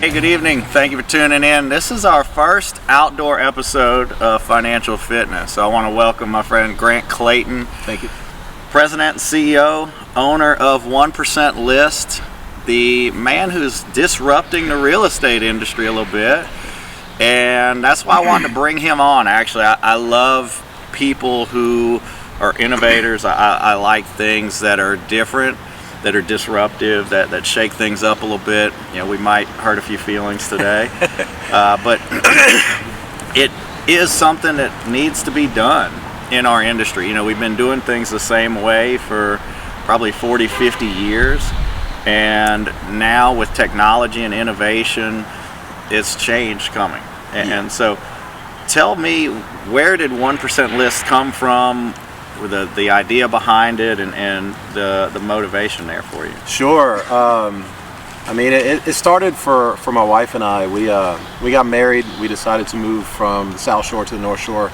Hey, good evening. Thank you for tuning in. This is our first outdoor episode of Financial Fitness. So I want to welcome my friend Grant Clayton. Thank you. President and CEO, owner of 1% List, the man who's disrupting the real estate industry a little bit. And that's why I wanted to bring him on. Actually, I love people who are innovators. I like things that are different, that are disruptive, that shake things up a little bit. You know, we might hurt a few feelings today, but it is something that needs to be done in our industry. You know, we've been doing things the same way for probably 40, 50 years, and now with technology and innovation, it's change coming. And so tell me, where did 1% List come from? The idea behind it and the motivation there for you? Sure. I mean, it started for my wife and I. We got married. We decided to move from the South Shore to the North Shore,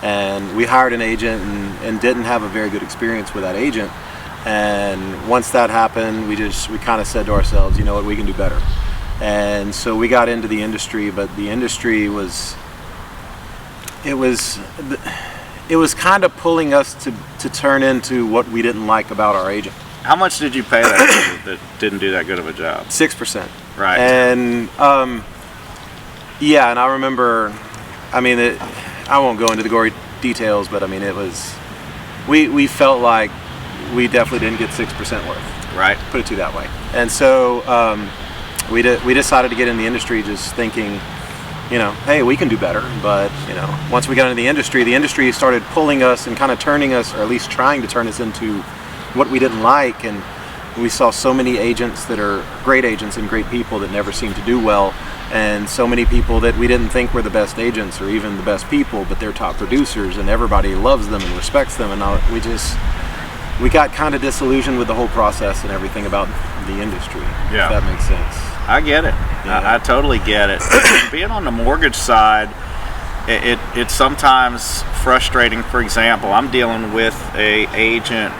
and we hired an agent and didn't have a very good experience with that agent. And once that happened, we kind of said to ourselves, you know what, we can do better. And so we got into the industry, but the industry was kind of pulling us to turn into what we didn't like about our agent. How much did you pay that agent that didn't do that good of a job? 6%. Right. And yeah, and I remember, I mean, I won't go into the gory details, but I mean, it was, we felt like we definitely didn't get 6% worth. Right. Put it to that way. And so we decided to get in the industry just thinking, you know, hey, we can do better. But, you know, once we got into the industry started pulling us and kind of turning us, or at least trying to turn us into what we didn't like. And we saw so many agents that are great agents and great people that never seem to do well. And so many people that we didn't think were the best agents or even the best people, but they're top producers and everybody loves them and respects them. And we got kind of disillusioned with the whole process and everything about the industry. Yeah. If that makes sense. I get it. Yeah. I totally get it. Being on the mortgage side, it's sometimes frustrating. For example, I'm dealing with a agent,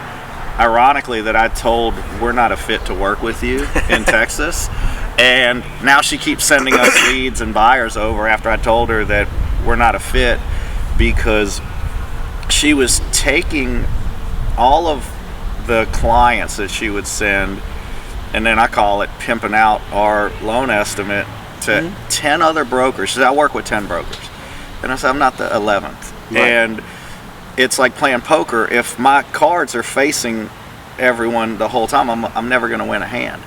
ironically, that I told we're not a fit to work with you in Texas. And now she keeps sending us leads and buyers over after I told her that we're not a fit, because she was taking all of the clients that she would send, and then I call it pimping out our loan estimate to 10 other brokers. She said, I work with 10 brokers. And I said, I'm not the 11th. Right. And it's like playing poker. If my cards are facing everyone the whole time, I'm never going to win a hand.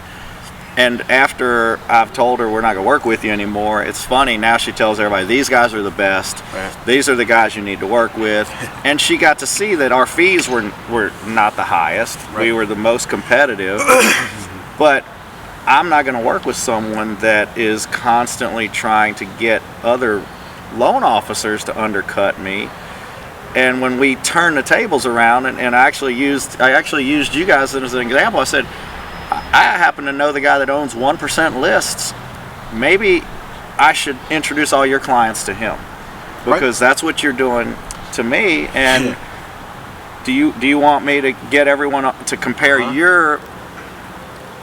And after I've told her we're not going to work with you anymore, it's funny, now she tells everybody, these guys are the best. Right. These are the guys you need to work with. And she got to see that our fees were not the highest. Right. We were the most competitive. But I'm not going to work with someone that is constantly trying to get other loan officers to undercut me. And when we turned the tables around, and I actually used you guys as an example, I said, I happen to know the guy that owns 1% Lists. Maybe I should introduce all your clients to him, because that's what you're doing to me. And do you want me to get everyone to compare your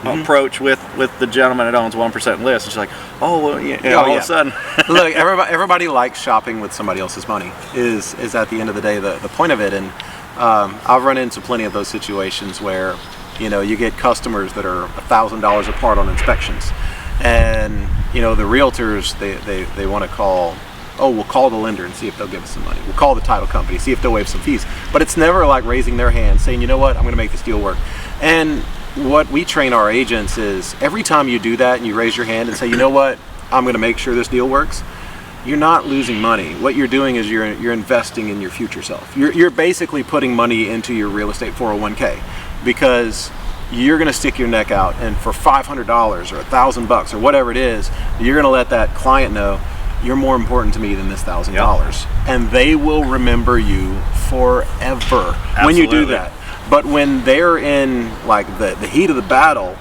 approach with the gentleman that owns 1% List? And she's like, oh, well, all of a sudden. Look, everybody likes shopping with somebody else's money, is at the end of the day the point of it. And I've run into plenty of those situations where, you know, you get customers that are $1,000 apart on inspections, and, you know, the realtors, they want to call, oh, we'll call the lender and see if they'll give us some money. We'll call the title company, see if they'll waive some fees. But it's never like raising their hand saying, you know what, I'm going to make this deal work. And what we train our agents is, every time you do that and you raise your hand and say, you know what, I'm going to make sure this deal works, you're not losing money. What you're doing is you're investing in your future self. You're basically putting money into your real estate 401k, because you're going to stick your neck out, and for $500 or $1,000 or whatever it is, you're going to let that client know, you're more important to me than this $1,000. Yep. And they will remember you forever. Absolutely. When you do that. But when they're in like the heat of the battle,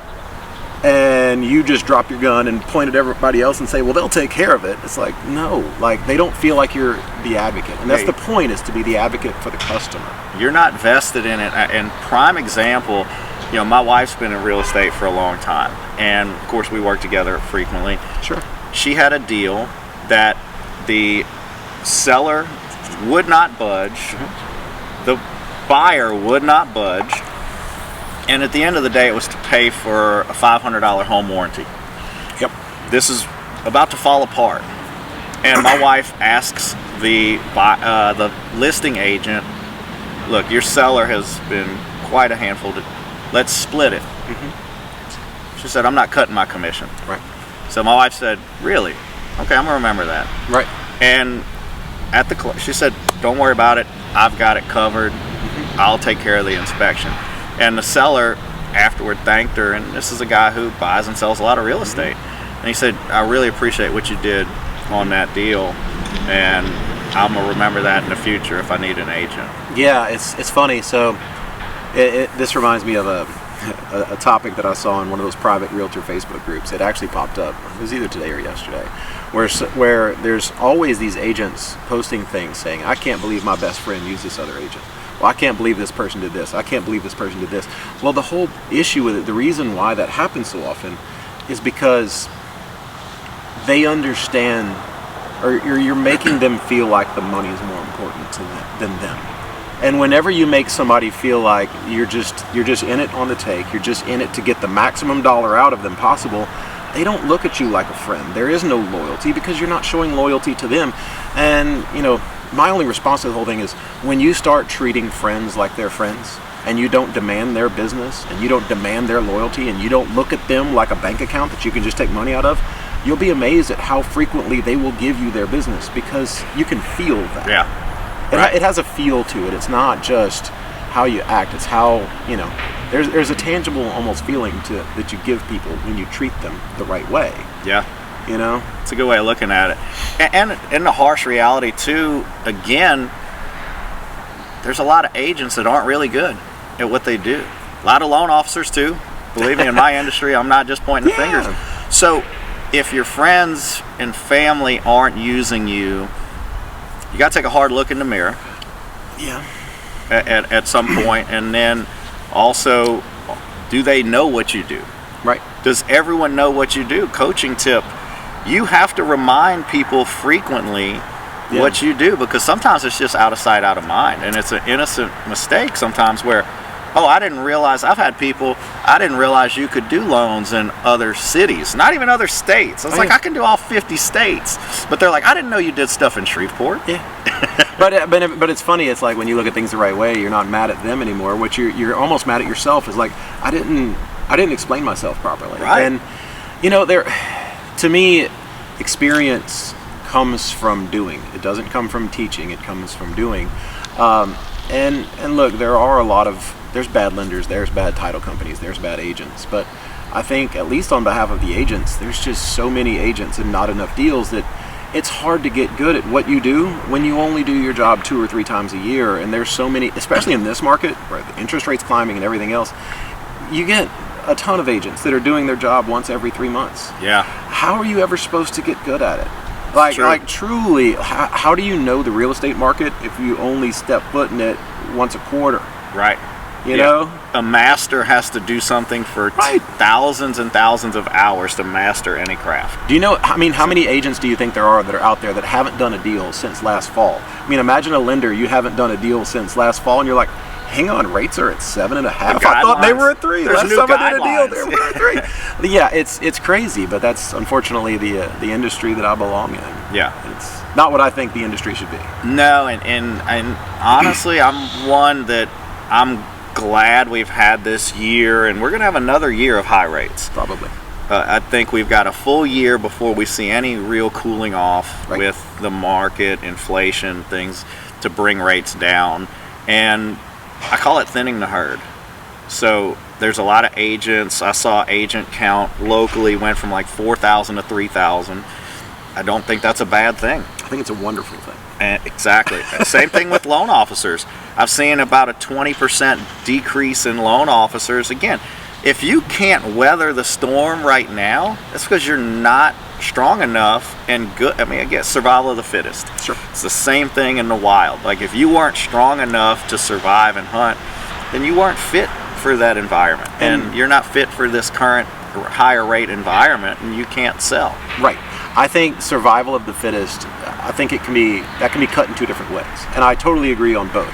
and you just drop your gun and point at everybody else and say, well, they'll take care of it. It's like, no, like they don't feel like you're the advocate. And that's the point, is to be the advocate for the customer. You're not vested in it. And prime example, you know, my wife's been in real estate for a long time. And of course we work together frequently. Sure. She had a deal that the seller would not budge. The buyer would not budge. And at the end of the day, it was to pay for a $500 home warranty. Yep. This is about to fall apart. And my wife asks the listing agent, look, your seller has been quite a handful. Let's split it. She said, I'm not cutting my commission. Right. So my wife said, really? Okay, I'm going to remember that. Right. And at she said, don't worry about it. I've got it covered. I'll take care of the inspection. And the seller afterward thanked her, and this is a guy who buys and sells a lot of real estate. And he said, I really appreciate what you did on that deal, and I'm going to remember that in the future if I need an agent. Yeah, it's funny. So this reminds me of a topic that I saw in one of those private realtor Facebook groups. It actually popped up. It was either today or yesterday, where there's always these agents posting things saying, I can't believe my best friend used this other agent. Well, I can't believe this person did this. I can't believe this person did this. Well, the whole issue with it, the reason why that happens so often is because they understand, or you're making them feel like the money is more important to than them. And whenever you make somebody feel like you're just in it on the take, you're just in it to get the maximum dollar out of them possible, they don't look at you like a friend. There is no loyalty because you're not showing loyalty to them. And, you know, my only response to the whole thing is, when you start treating friends like they're friends, and you don't demand their business, and you don't demand their loyalty, and you don't look at them like a bank account that you can just take money out of, you'll be amazed at how frequently they will give you their business, because you can feel that. Yeah. It has a feel to it. It's not just how you act. It's how, you know, there's a tangible almost feeling that you give people when you treat them the right way. Yeah. You know? It's a good way of looking at it. And in the harsh reality too, again, there's a lot of agents that aren't really good at what they do. A lot of loan officers too. Believe me, in my industry, I'm not just pointing the fingers. So if your friends and family aren't using you, you got to take a hard look in the mirror. Yeah. At some point, and then also, do they know what you do? Right. Does everyone know what you do? Coaching tip: you have to remind people frequently what you do, because sometimes it's just out of sight, out of mind, and it's an innocent mistake sometimes where, oh, I didn't realize. I've had people, I didn't realize you could do loans in other cities, not even other states. It's like, I can do all 50 states, but they're like, I didn't know you did stuff in Shreveport. Yeah. But it's funny. It's like when you look at things the right way, you're not mad at them anymore. What you're almost mad at yourself is like, I didn't explain myself properly. Right. And you know, to me, experience comes from doing. It doesn't come from teaching. It comes from doing. And look, there's bad lenders, there's bad title companies, there's bad agents. But I think, at least on behalf of the agents, there's just so many agents and not enough deals that it's hard to get good at what you do when you only do your job 2 or 3 times a year. And there's so many, especially in this market where the interest rate's climbing and everything else, you get a ton of agents that are doing their job once every 3 months. Yeah. How are you ever supposed to get good at it? Like truly, how do you know the real estate market if you only step foot in it once a quarter? Right. You know? A master has to do something for thousands and thousands of hours to master any craft. Do you know, I mean, how many agents do you think there are that are out there that haven't done a deal since last fall? I mean, imagine a lender, you haven't done a deal since last fall, and you're like, hang on, rates are at 7.5. I thought they were at 3. Last time I did a deal, they were at 3. Yeah, it's crazy, but that's unfortunately the industry that I belong in. Yeah. It's not what I think the industry should be. No, and honestly, I'm one that I'm glad we've had this year, and we're going to have another year of high rates. Probably. I think we've got a full year before we see any real cooling off with the market, inflation, things to bring rates down. And I call it thinning the herd. So there's a lot of agents. I saw agent count locally went from like 4,000 to 3,000. I don't think that's a bad thing. I think it's a wonderful thing. Exactly. Same thing with loan officers. I've seen about a 20% decrease in loan officers. Again, if you can't weather the storm right now, that's because you're not strong enough and good. I mean, I guess survival of the fittest. Sure. It's the same thing in the wild. Like if you weren't strong enough to survive and hunt, then you weren't fit for that environment, and you're not fit for this current higher rate environment, and you can't sell. Right. I think survival of the fittest, I think that can be cut in two different ways, and I totally agree on both.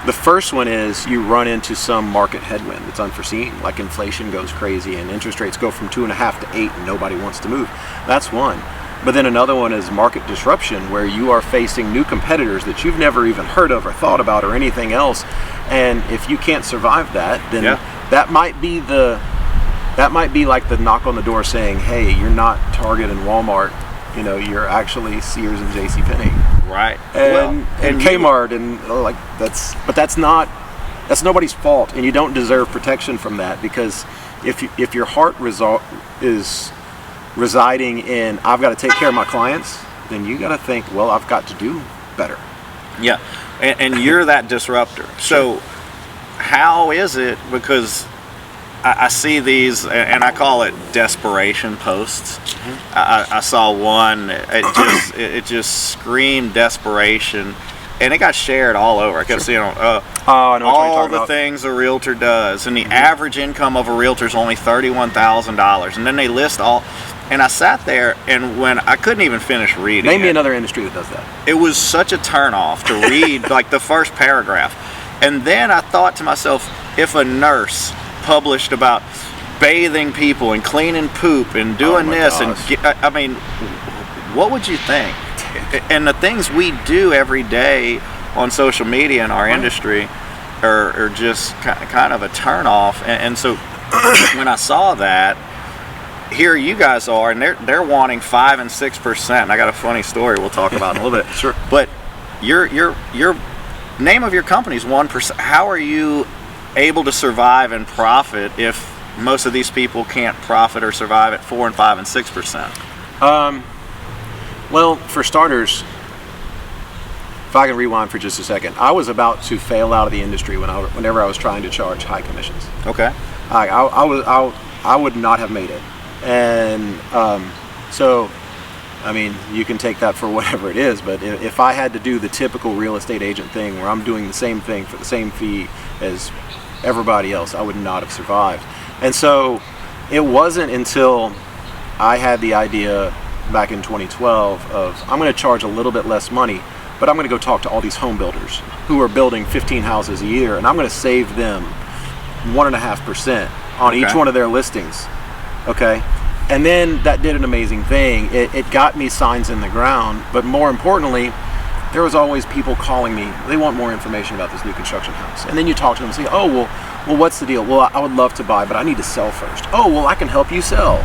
The first one is you run into some market headwind that's unforeseen, like inflation goes crazy and interest rates go from 2.5 to 8 and nobody wants to move. That's one. But then another one is market disruption, where you are facing new competitors that you've never even heard of or thought about or anything else. And if you can't survive that, then that might be like the knock on the door saying, hey, you're not Target and Walmart, you know, you're actually Sears and JCPenney. Right. And Kmart, and that's nobody's fault, and you don't deserve protection from that, because if your heart is residing in I've got to take care of my clients, then you got to think, well, I've got to do better. Yeah, and you're that disruptor. So how is it, because I see these, and I call it desperation posts. I saw one, it just screamed desperation, and it got shared all over. I kept seeing I know what all you're the about. things a realtor does, and the average income of a realtor is only $31,000, and then they list all. And I sat there, and when I couldn't even finish reading. Name me another industry that does that. It was such a turnoff to read like the first paragraph, and then I thought to myself, if a nurse published about bathing people and cleaning poop and doing this, gosh. and I mean, what would you think? And the things we do every day on social media in our industry are just kind of a turnoff. And so when I saw that, here you guys are, and they're wanting 5 and 6%. And I got a funny story we'll talk about in a little bit. Sure. But your name of your company is 1%. How are you able to survive and profit if most of these people can't profit or survive at 4 and 5 and 6%? Well, for starters, if I can rewind for just a second, I was about to fail out of the industry whenever I was trying to charge high commissions. Okay. I would not have made it, and so, I mean, you can take that for whatever it is, but if I had to do the typical real estate agent thing where I'm doing the same thing for the same fee as everybody else, I would not have survived. And so it wasn't until I had the idea back in 2012 of, I'm going to charge a little bit less money, but I'm going to go talk to all these home builders who are building 15 houses a year, and I'm going to save them 1.5% on each one of their listings. Okay. And then that did an amazing thing. It got me signs in the ground, but more importantly, there was always people calling me. They want more information about this new construction house. And then you talk to them and say, oh, well, what's the deal? Well, I would love to buy, but I need to sell first. Oh, well, I can help you sell.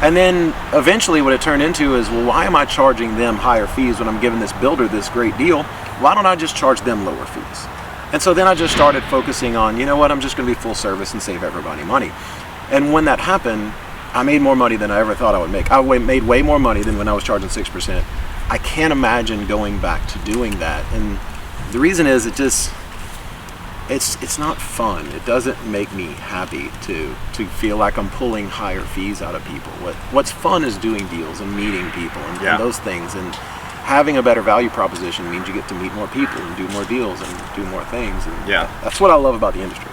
And then eventually what it turned into is, well, why am I charging them higher fees when I'm giving this builder this great deal? Why don't I just charge them lower fees? And so then I just started focusing on, you know what, I'm just going to be full service and save everybody money. And when that happened, I made more money than I ever thought I would make. I made way more money than when I was charging 6%. I can't imagine going back to doing that. And the reason is it's not fun. It doesn't make me happy to feel like I'm pulling higher fees out of people. What's fun is doing deals and meeting people and those things. And having a better value proposition means you get to meet more people and do more deals and do more things. And that's what I love about the industry.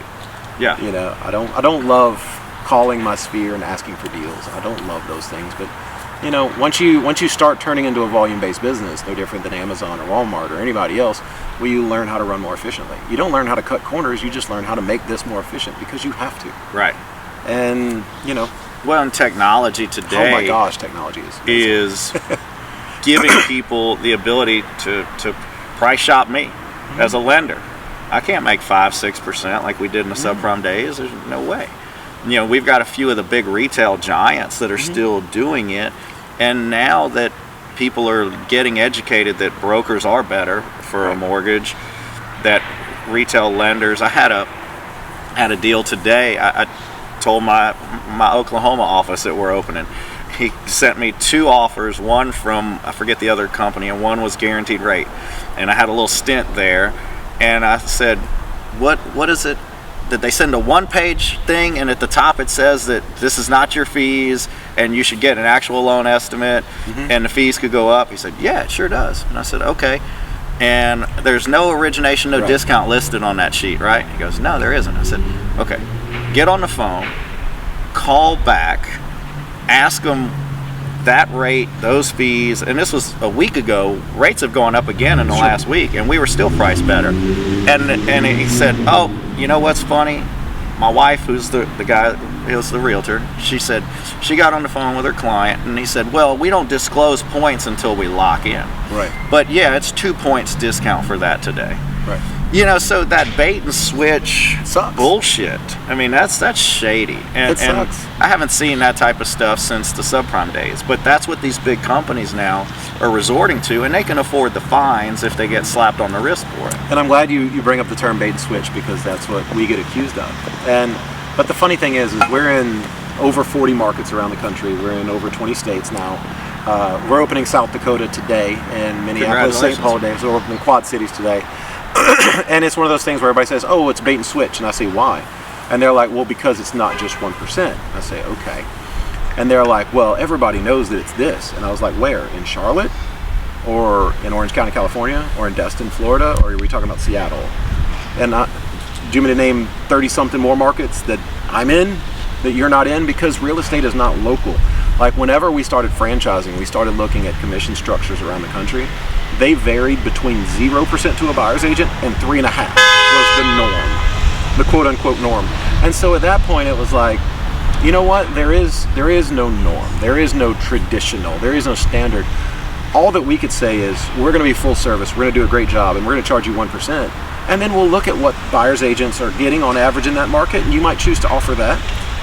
Yeah. You know, I don't love calling my sphere and asking for deals. I don't love those things, but you know, once you start turning into a volume-based business, no different than Amazon or Walmart or anybody else, well, you learn how to run more efficiently. You don't learn how to cut corners, you just learn how to make this more efficient because you have to. Right. And, you know. Well, and technology today. Oh my gosh, technology is giving people the ability to price shop me as a lender. I can't make 5-6% like we did in the subprime days. There's no way. You know, we've got a few of the big retail giants that are still doing it. And now that people are getting educated that brokers are better for a mortgage, that retail lenders, I had a deal today. I told my Oklahoma office that we're opening. He sent me 2 offers, one from, I forget the other company, and one was guaranteed rate. And I had a little stint there, and I said, what is it that they send a one-page thing, and at the top it says that this is not your fees, and you should get an actual loan estimate, and the fees could go up. He said, yeah, it sure does. And I said, okay. And there's no origination, no discount listed on that sheet, right? He goes, no, there isn't. I said, okay, get on the phone, call back, ask them that rate, those fees, and this was a week ago. Rates have gone up again in the last week, and we were still priced better. And he said, oh, you know what's funny? My wife, who's the guy, who's the realtor, she said she got on the phone with her client, and he said, well, we don't disclose points until we lock in. Right. But yeah, it's 2 points discount for that today. Right. You know, so that bait and switch sucks. Bullshit. I mean, that's shady. And, it sucks. And I haven't seen that type of stuff since the subprime days. But that's what these big companies now are resorting to, and they can afford the fines if they get slapped on the wrist for it. And I'm glad you bring up the term bait and switch, because that's what we get accused of. But the funny thing is we're in over 40 markets around the country. We're in over 20 states now. We're opening South Dakota today, and Minneapolis, St. Paul today. So we're opening Quad Cities today. And it's one of those things where everybody says, oh, it's bait and switch. And I say, why? And they're like, well, because it's not just 1%. I say, okay. And they're like, well, everybody knows that it's this. And I was like, where? In Charlotte? Or in Orange County, California? Or in Destin, Florida? Or are we talking about Seattle? And do you want me to name 30-something more markets that I'm in, that you're not in? Because real estate is not local. Like, whenever we started franchising, we started looking at commission structures around the country. They varied between 0% to a buyer's agent and 3.5% was the norm, the quote-unquote norm. And so at that point, it was like, you know what? There is no norm. There is no traditional. There is no standard. All that we could say is, we're going to be full service. We're going to do a great job, and we're going to charge you 1%. And then we'll look at what buyer's agents are getting on average in that market, and you might choose to offer that.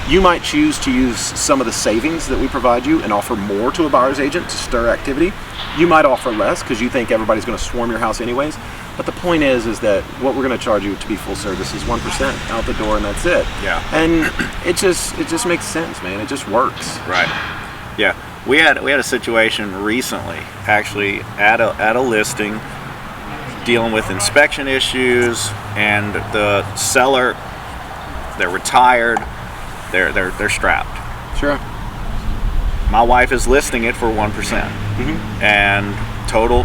You might choose to use some of the savings that we provide you and offer more to a buyer's agent to stir activity. You might offer less because you think everybody's going to swarm your house anyways. But the point is that what we're going to charge you to be full service is 1% out the door, and that's it. Yeah. And it just makes sense, man. It just works. Right. Yeah. We had a situation recently, actually, at a listing, dealing with inspection issues, and the seller, they're retired. They're strapped. Sure. My wife is listing it for 1%, and total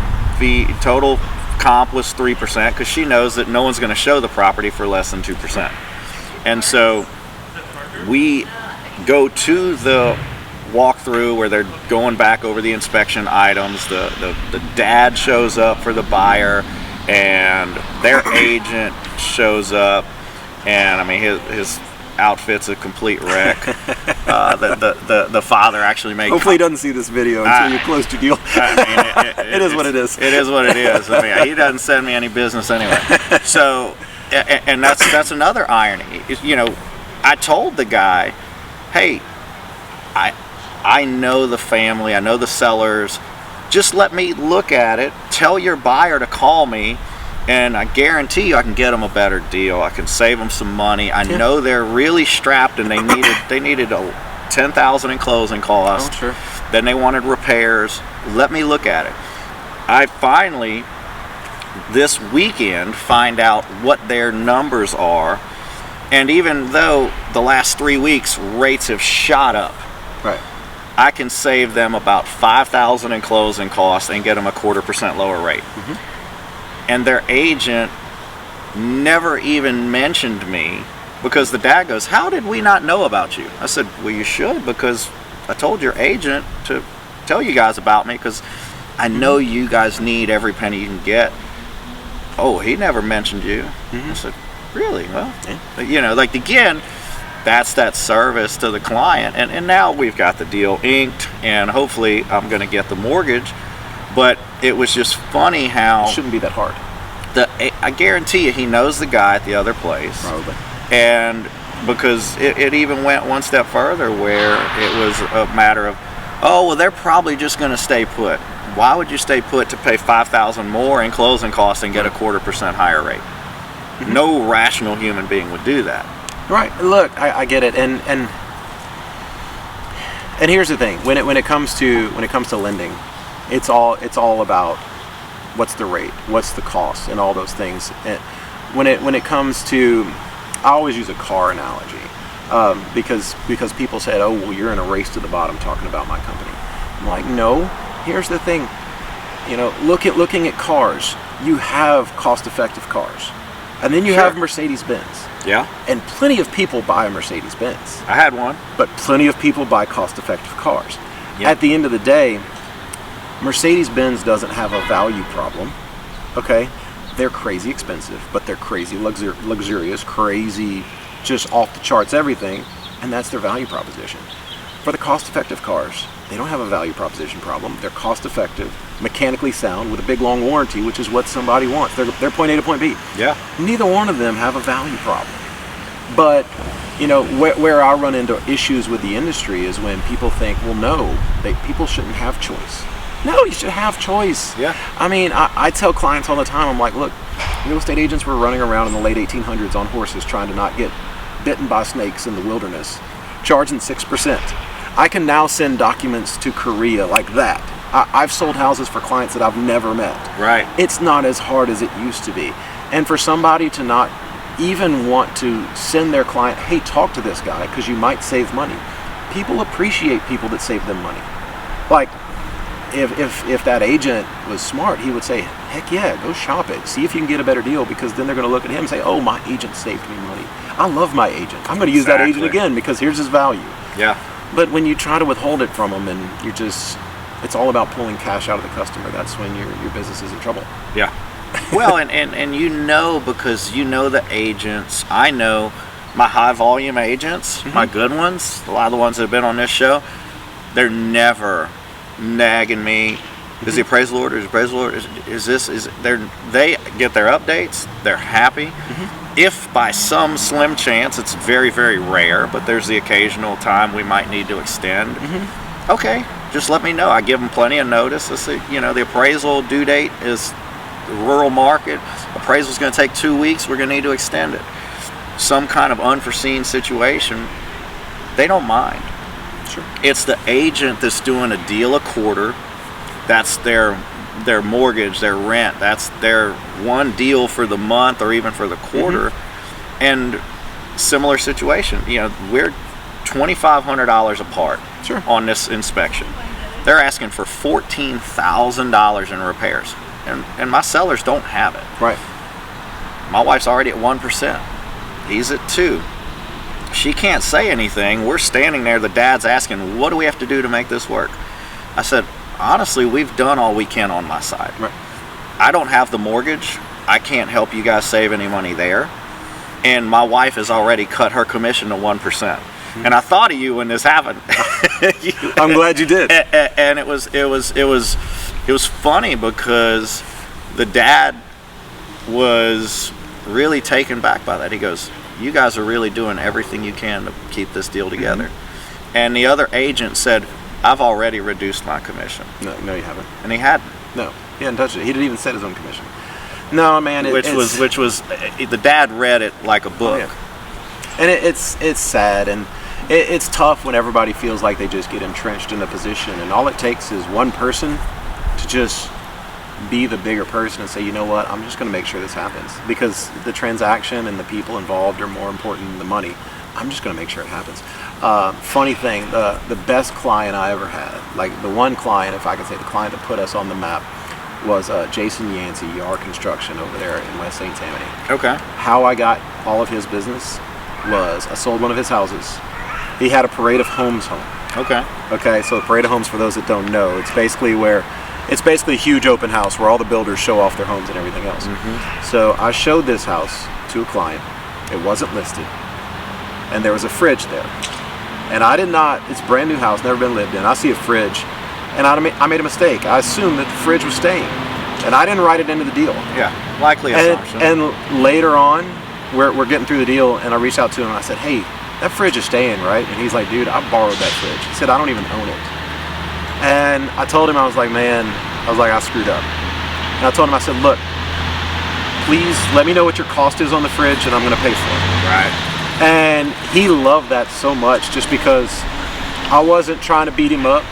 comp was 3% because she knows that no one's going to show the property for less than 2%. And so we go to the walkthrough where they're going back over the inspection items. The dad shows up for the buyer, and their agent shows up, and I mean his outfit's a complete wreck. The father actually made. Hopefully, he doesn't see this video until you close your deal. I mean, it is what it is. It is what it is. I mean, he doesn't send me any business anyway. So, and that's another irony. You know, I told the guy, hey, I know the family, I know the sellers. Just let me look at it. Tell your buyer to call me. And I guarantee you I can get them a better deal. I can save them some money. I know they're really strapped, and they needed a $10,000 in closing costs. Oh, sure. Then they wanted repairs. Let me look at it. I finally, this weekend, find out what their numbers are. And even though the last 3 weeks rates have shot up, right, I can save them about $5,000 in closing costs and get them a 0.25% lower rate. And their agent never even mentioned me, because the dad goes, how did we not know about you? I said, well, you should, because I told your agent to tell you guys about me, because I know you guys need every penny you can get. Oh, he never mentioned you. I said, really? Well, you know, like, again, that's that service to the client. And now we've got the deal inked, and hopefully I'm going to get the mortgage. But it was just funny how... It shouldn't be that hard. I guarantee you he knows the guy at the other place. Probably. And because it even went one step further, where it was a matter of, oh, well, they're probably just going to stay put. Why would you stay put to pay $5,000 more in closing costs and get a 0.25% higher rate? No rational human being would do that. Right. Look, I get it. And here's the thing. When it comes to lending, it's all about what's the rate, what's the cost, and all those things. And when it comes to I always use a car analogy because people said, oh, well, you're in a race to the bottom talking about my company. I'm like, no. Here's the thing. Looking at cars, you have cost-effective cars, and then you have Mercedes-Benz. Yeah. And plenty of people buy a Mercedes-Benz. I had one. But plenty of people buy cost-effective cars. Yeah. At the end of the day, Mercedes-Benz doesn't have a value problem. Okay? They're crazy expensive, but they're crazy luxurious, crazy, just off the charts everything, and that's their value proposition. For the cost-effective cars, they don't have a value proposition problem. They're cost-effective, mechanically sound, with a big long warranty, which is what somebody wants. They're point A to point B. Yeah. Neither one of them have a value problem. But where I run into issues with the industry is when people think, well, no, people shouldn't have choice. No, you should have choice. Yeah. I mean, I tell clients all the time, I'm like, look, real estate agents were running around in the late 1800s on horses trying to not get bitten by snakes in the wilderness, charging 6%. I can now send documents to Korea like that. I've sold houses for clients that I've never met. Right. It's not as hard as it used to be. And for somebody to not even want to send their client, hey, talk to this guy because you might save money. People appreciate people that save them money. Like, if that agent was smart, he would say, heck yeah, go shop it. See if you can get a better deal, because then they're going to look at him and say, oh, my agent saved me money. I love my agent. I'm going to use that agent again because here's his value. Yeah. But when you try to withhold it from them and it's all about pulling cash out of the customer, that's when your business is in trouble. Yeah. Well, and because the agents, I know my high volume agents, my good ones, a lot of the ones that have been on this show, they're never nagging me. Is the appraisal order? Is the appraisal order? They get their updates. They're happy. If by some slim chance, it's very, very rare, but there's the occasional time we might need to extend. Okay, just let me know. I give them plenty of notice. I say, the appraisal due date is the rural market. Appraisal's going to take 2 weeks. We're going to need to extend it. Some kind of unforeseen situation, they don't mind. Sure. It's the agent that's doing a deal a quarter. That's their mortgage, their rent. That's their one deal for the month or even for the quarter. And similar situation. We're $2,500 apart on this inspection. They're asking for $14,000 in repairs. And my sellers don't have it. Right. My wife's already at 1%. He's at 2%. She can't say anything. We're standing there. The dad's asking, what do we have to do to make this work? I said, honestly, we've done all we can on my side. Right. I don't have the mortgage. I can't help you guys save any money there. And my wife has already cut her commission to 1%. And I thought of you when this happened. I'm glad you did. And it was funny because the dad was really taken back by that. He goes, you guys are really doing everything you can to keep this deal together. And the other agent said, I've already reduced my commission. No, you haven't. And he hadn't. No, he hadn't touched it. He didn't even set his own commission. No, man. Which was the dad read it like a book. Oh, yeah. And it's sad, and it's tough when everybody feels like they just get entrenched in a position, and all it takes is one person to just be the bigger person and say, you know what, I'm just going to make sure this happens, because the transaction and the people involved are more important than the money. I'm just going to make sure it happens. Funny thing, the best client I ever had, like the one client, if I could say the client that put us on the map, was Jason Yancey, Yar Construction over there in West St. Tammany. Okay. How I got all of his business was I sold one of his houses. He had a Parade of Homes home. Okay, so the Parade of Homes, for those that don't know, it's basically a huge open house where all the builders show off their homes and everything else. So I showed this house to a client. It wasn't listed. And there was a fridge there. And I did not, it's a brand new house, never been lived in. I see a fridge, and I made a mistake. I assumed that the fridge was staying. And I didn't write it into the deal. Yeah, likely assumption. And later on, we're getting through the deal, and I reached out to him and I said, hey, that fridge is staying, right? And he's like, dude, I borrowed that fridge. He said, I don't even own it. And I told him, I was like, I screwed up. And I told him, I said, look, please let me know what your cost is on the fridge, and I'm going to pay for it. Right. And he loved that so much, just because I wasn't trying to beat him up.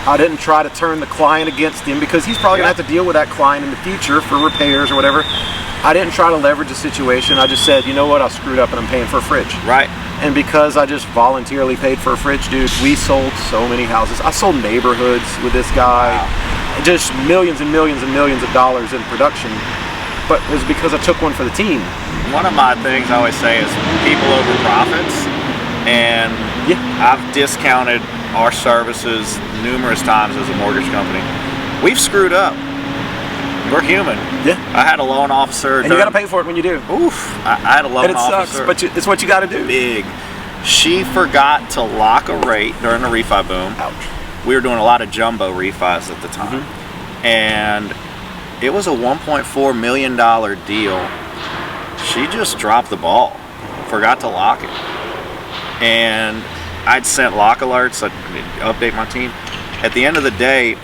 I didn't try to turn the client against him, because he's probably going to have to deal with that client in the future for repairs or whatever. I didn't try to leverage the situation. I just said, you know what, I screwed up and I'm paying for a fridge. Right. And because I just voluntarily paid for a fridge, dude, we sold so many houses. I sold neighborhoods with this guy. Wow. Just millions and millions and millions of dollars in production. But it was because I took one for the team. One of my things I always say is people over profits. And I've discounted our services numerous times as a mortgage company. We've screwed up. We're human. Yeah. I had a loan officer. And you got to pay for it when you do. Oof. I had a loan officer. And it sucks, but it's what you got to do. Big. She forgot to lock a rate during the refi boom. Ouch. We were doing a lot of jumbo refis at the time. And it was a $1.4 million deal. She just dropped the ball. Forgot to lock it. And I'd sent lock alerts. I'd update my team. At the end of the day,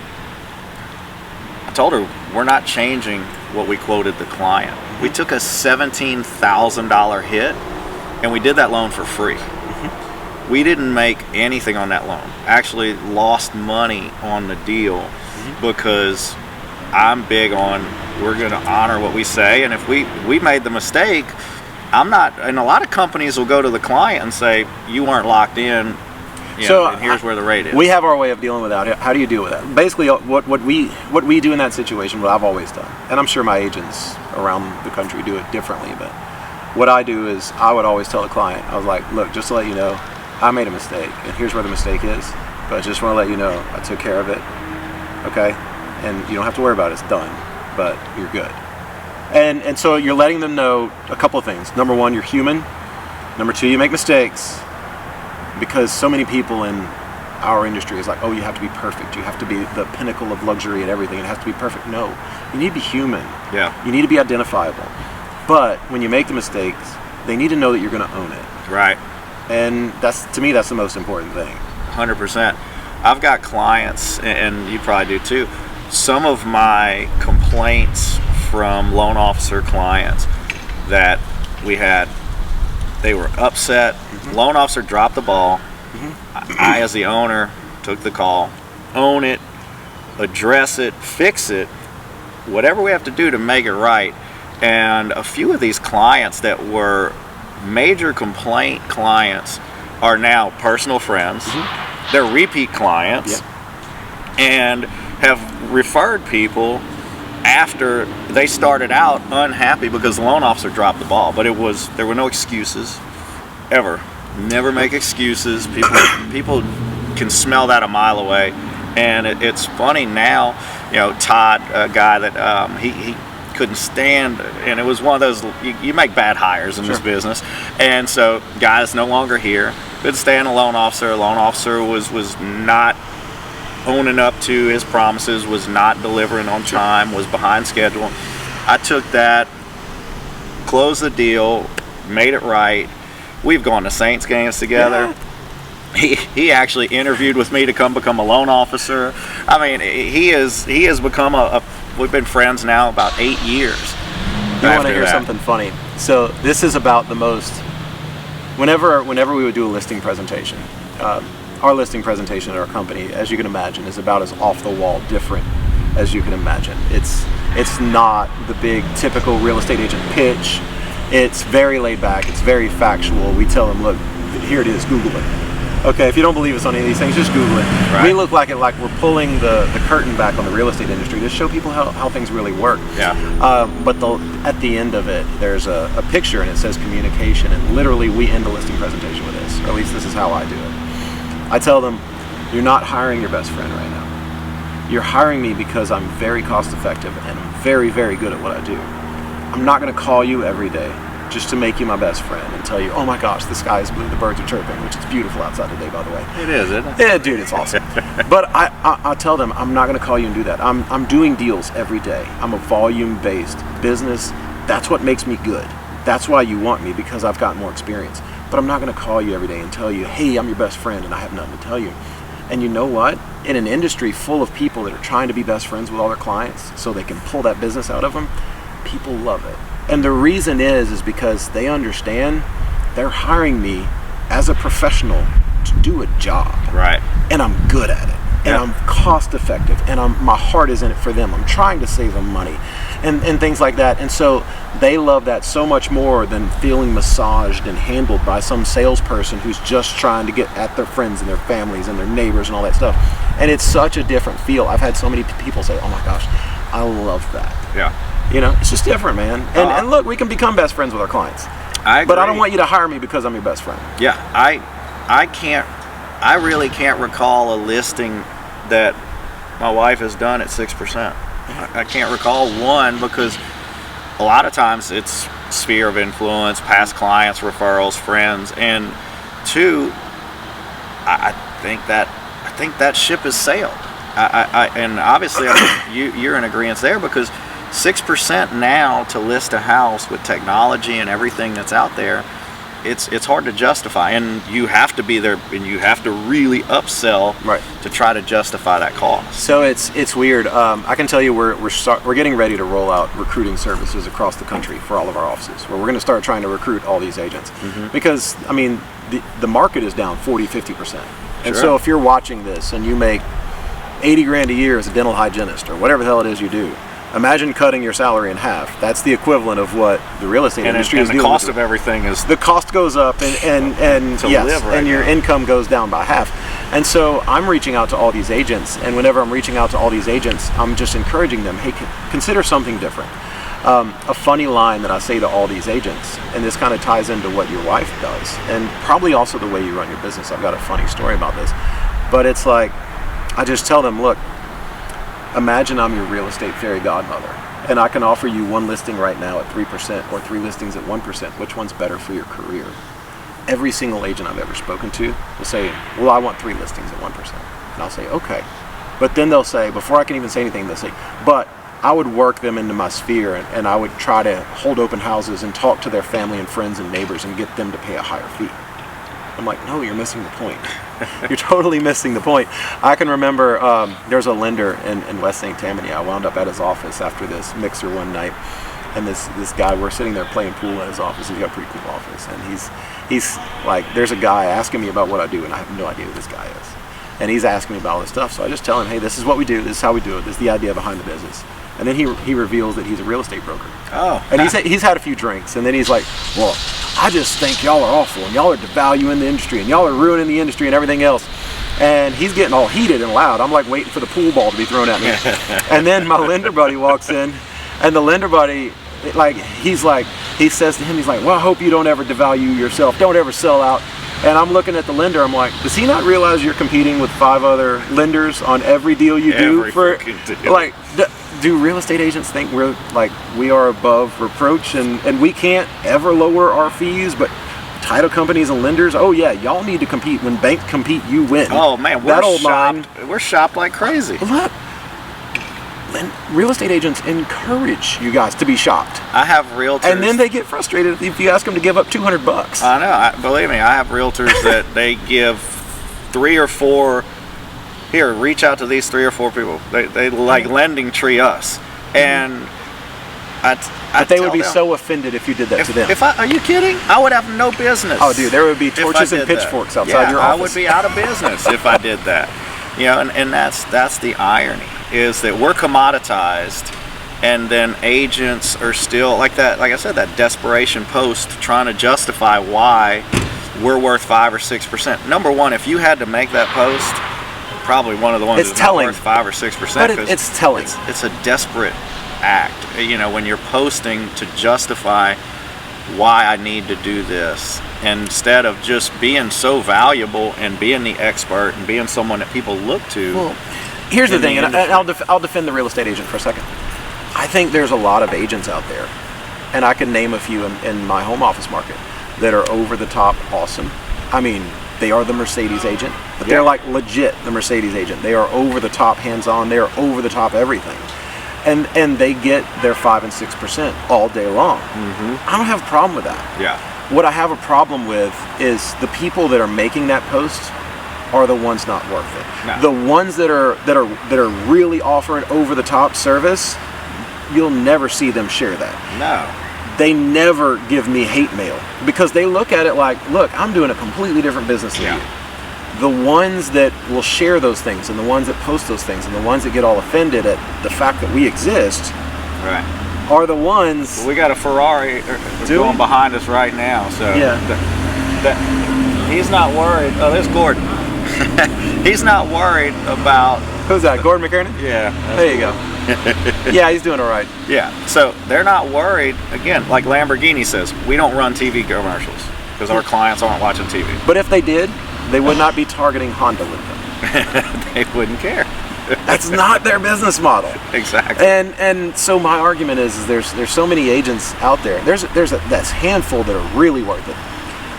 I told her, we're not changing what we quoted the client. We took a $17,000 hit, and we did that loan for free. We didn't make anything on that loan. Actually lost money on the deal because I'm big on, we're going to honor what we say, and if we made the mistake, I'm not, and a lot of companies will go to the client and say, you weren't locked in, and here's where the rate is. We have our way of dealing with that. How do you deal with that? Basically, what we do in that situation, what I've always done, and I'm sure my agents around the country do it differently, but what I do is I would always tell the client, I was like, look, just to let you know, I made a mistake, and here's where the mistake is, but I just want to let you know I took care of it, okay? And you don't have to worry about it, it's done, but you're good. And so you're letting them know a couple of things. Number one, you're human. Number two, you make mistakes. Because so many people in our industry is like, oh, you have to be perfect. You have to be the pinnacle of luxury and everything. It has to be perfect. No, you need to be human. Yeah. You need to be identifiable. But when you make the mistakes, they need to know that you're going to own it. Right. And to me, that's the most important thing. 100%. I've got clients, and you probably do too, some of my complaints from loan officer clients that we had, they were upset. Loan officer dropped the ball. I, as the owner, took the call. Own it, address it, fix it, whatever we have to do to make it right. And a few of these clients that were major complaint clients are now personal friends. They're repeat clients and have referred people after they started out unhappy because the loan officer dropped the ball. But there were no excuses ever. Never make excuses. People can smell that a mile away. And it's funny now, Todd, a guy that he couldn't stand, and it was one of those, you make bad hires in this business, and so guy is no longer here, couldn't stand a loan officer. A loan officer was not owning up to his promises, was not delivering on time, was behind schedule. I took that, closed the deal, made it right. We've gone to Saints games together. He actually interviewed with me to come become a loan officer. I mean, he has become we've been friends now about 8 years. You want to hear something funny? So this is about the most, whenever we would do a listing presentation, our listing presentation at our company, as you can imagine, is about as off the wall different as you can imagine. It's not the big typical real estate agent pitch. It's very laid back, it's very factual. We tell them, look, here it is, Google it. Okay, if you don't believe us on any of these things, just Google it. Right. We look like we're pulling the curtain back on the real estate industry to show people how things really work. Yeah. But at the end of it, there's a picture and it says communication, and literally we end the listing presentation with this, or at least this is how I do it. I tell them, you're not hiring your best friend right now. You're hiring me because I'm very cost effective and I'm very, very good at what I do. I'm not going to call you every day just to make you my best friend and tell you, oh my gosh, the sky is blue, the birds are chirping, which is beautiful outside today, by the way. It is, isn't it? Yeah, dude, it's awesome. But I tell them, I'm not going to call you and do that. I'm doing deals every day. I'm a volume-based business. That's what makes me good. That's why you want me, because I've got more experience. But I'm not going to call you every day and tell you, hey, I'm your best friend and I have nothing to tell you. And you know what? In an industry full of people that are trying to be best friends with all their clients so they can pull that business out of them, people love it. And the reason is because they understand they're hiring me as a professional to do a job. Right. And I'm good at it. and I'm cost effective, and my heart is in it for them. I'm trying to save them money, and things like that. And so they love that so much more than feeling massaged and handled by some salesperson who's just trying to get at their friends and their families and their neighbors and all that stuff. And it's such a different feel. I've had so many people say, "Oh my gosh, I love that." Yeah. You know, it's just different, man. And look, we can become best friends with our clients. I agree. But I don't want you to hire me because I'm your best friend. Yeah, I really can't recall a listing that my wife has done at 6%. I can't recall one, because a lot of times it's sphere of influence, past clients, referrals, friends, and two, I think that ship has sailed. And obviously you're in agreement there, because 6% now to list a house with technology and everything that's out there, it's hard to justify, and you have to be there, and you have to really upsell to try to justify that cost. So it's weird. I can tell you we're getting ready to roll out recruiting services across the country for all of our offices, where we're going to start trying to recruit all these agents, because I mean the market is down 40-50%, and so if you're watching this and you make 80 grand a year as a dental hygienist or whatever the hell it is you do, imagine cutting your salary in half. That's the equivalent of what the real estate industry is dealing with. And the cost of everything is... The cost goes up, and your income goes down by half. And so I'm reaching out to all these agents, and whenever I'm reaching out to all these agents, I'm just encouraging them, hey, consider something different. A funny line that I say to all these agents, and this kind of ties into what your wife does, and probably also the way you run your business. I've got a funny story about this. But it's like, I just tell them, look, imagine I'm your real estate fairy godmother, and I can offer you one listing right now at 3% or 3 listings at 1%. Which one's better for your career? Every single agent I've ever spoken to will say, well, I want 3 listings at 1%. And I'll say, okay. But then they'll say, before I can even say anything, they'll say, but I would work them into my sphere, and I would try to hold open houses and talk to their family and friends and neighbors and get them to pay a higher fee. I'm like, no, you're missing the point. You're totally missing the point. I can remember there's a lender in West St. Tammany. I wound up at his office after this mixer one night, and this guy, we're sitting there playing pool at his office. He's got a pretty cool office, and he's like, there's a guy asking me about what I do, and I have no idea who this guy is. And he's asking me about all this stuff, so I just tell him, hey, this is what we do, this is how we do it, this is the idea behind the business. And then he reveals that he's a real estate broker. Oh. And he's had a few drinks, and then he's like, well, I just think y'all are awful, and y'all are devaluing the industry, and y'all are ruining the industry and everything else. And he's getting all heated and loud. I'm like waiting for the pool ball to be thrown at me. And then my lender buddy walks in, and the lender buddy, he says to him, he's like, well, I hope you don't ever devalue yourself. Don't ever sell out. And I'm looking at the lender, I'm like, does he not realize you're competing with 5 other lenders on every deal you do? Like, do real estate agents think we are above reproach, and we can't ever lower our fees, but title companies and lenders, oh yeah, y'all need to compete. When banks compete, you win. Oh man, we're shopped like crazy. Look, real estate agents encourage you guys to be shopped. I have realtors, and then they get frustrated if you ask them to give up $200. I know. Believe me, I have realtors that they give 3 or 4. Here, reach out to these 3 or 4 people. They like lending tree us, and but they would be so offended if you did that to them. Are you kidding? I would have no business. Oh, dude, there would be torches and pitchforks outside your office. I would be out of business if I did that. You know, and that's the irony, is that we're commoditized, and then agents are still like that. Like I said, that desperation post trying to justify why we're worth 5 or 6%. Number one, if you had to make that post, probably one of the ones that's not worth 5 or 6%. But it's telling. It's a desperate act. You know, when you're posting to justify why I need to do this, instead of just being so valuable and being the expert and being someone that people look to. Well, here's the thing, and I'll defend the real estate agent for a second. I think there's a lot of agents out there, and I can name a few in my home office market that are over the top awesome. I mean, they are the Mercedes agent, but they're like legit the Mercedes agent. They are over the top hands-on. They are over the top everything. And they get their 5 and 6% all day long. Mm-hmm. I don't have a problem with that. Yeah. What I have a problem with is the people that are making that post are the ones not worth it. No. The ones that are really offering over the top service, you'll never see them share that. No. They never give me hate mail because they look at it like, look, I'm doing a completely different business than you. the ones that will share those things and the ones that post those things and the ones that get all offended at the fact that we exist Right. are the ones. We got a Ferrari going behind us right now, so Yeah. he's not worried. Oh, there's Gordon. He's not worried about. Who's that? Gordon McKernan? Yeah. There you go. Yeah, he's doing all right. Yeah. So they're not worried. Again, like Lamborghini says, we don't run TV commercials because our clients aren't watching TV. But if they did, they would not be targeting Honda with them. They wouldn't care. That's not their business model. Exactly. And so my argument is there's so many agents out there. There's that's handful that are really worth it,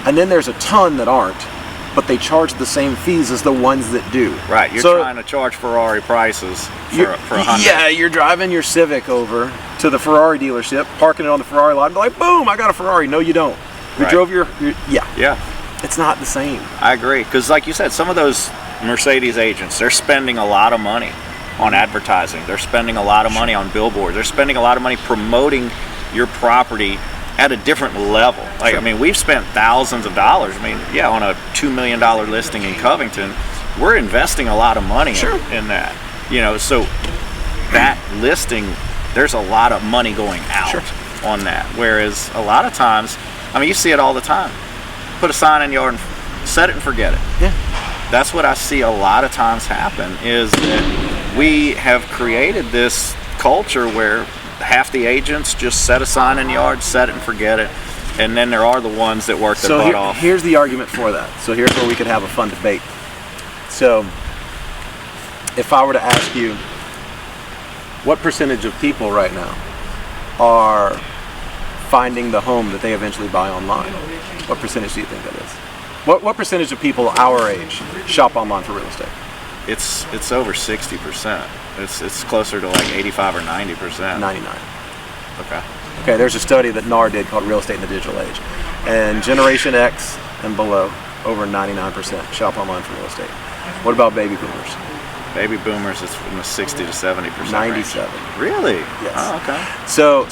and then there's a ton that aren't, but they charge the same fees as the ones that do. Right. You're trying to charge Ferrari prices for a Honda. Yeah, you're driving your Civic over to the Ferrari dealership, parking it on the Ferrari lot, and be like, boom, I got a Ferrari. No, you don't. You Right. drove your yeah. Yeah. It's not the same. I agree, because like you said, some of those Mercedes agents, they're spending a lot of money on advertising. They're spending a lot of money on billboards. They're spending a lot of money promoting your property at a different level. Like, Sure. I mean, we've spent thousands of dollars. I mean, yeah, on a $2 million listing in Covington, we're investing a lot of money in that. You know, so that listing, there's a lot of money going out on that. Whereas a lot of times, I mean, you see it all the time. Put a sign in your yard and set it and forget it. Yeah. That's what I see a lot of times happen, is that we have created this culture where half the agents just set a sign in the yard, set it and forget it, and then there are the ones that work their butt off. Here's the argument for that. So here's where we could have a fun debate. So if I were to ask you, what percentage of people right now are finding the home that they eventually buy online? What percentage do you think that is? What percentage of people our age shop online for real estate? It's over 60%. It's closer to like 85 or 90%. 99. Okay. Okay, there's a study that NAR did called Real Estate in the Digital Age. And Generation X and below, over 99% shop online for real estate. What about baby boomers? Baby boomers is in the 60 to 70%. 97. range. Really? Yes. Oh, okay. So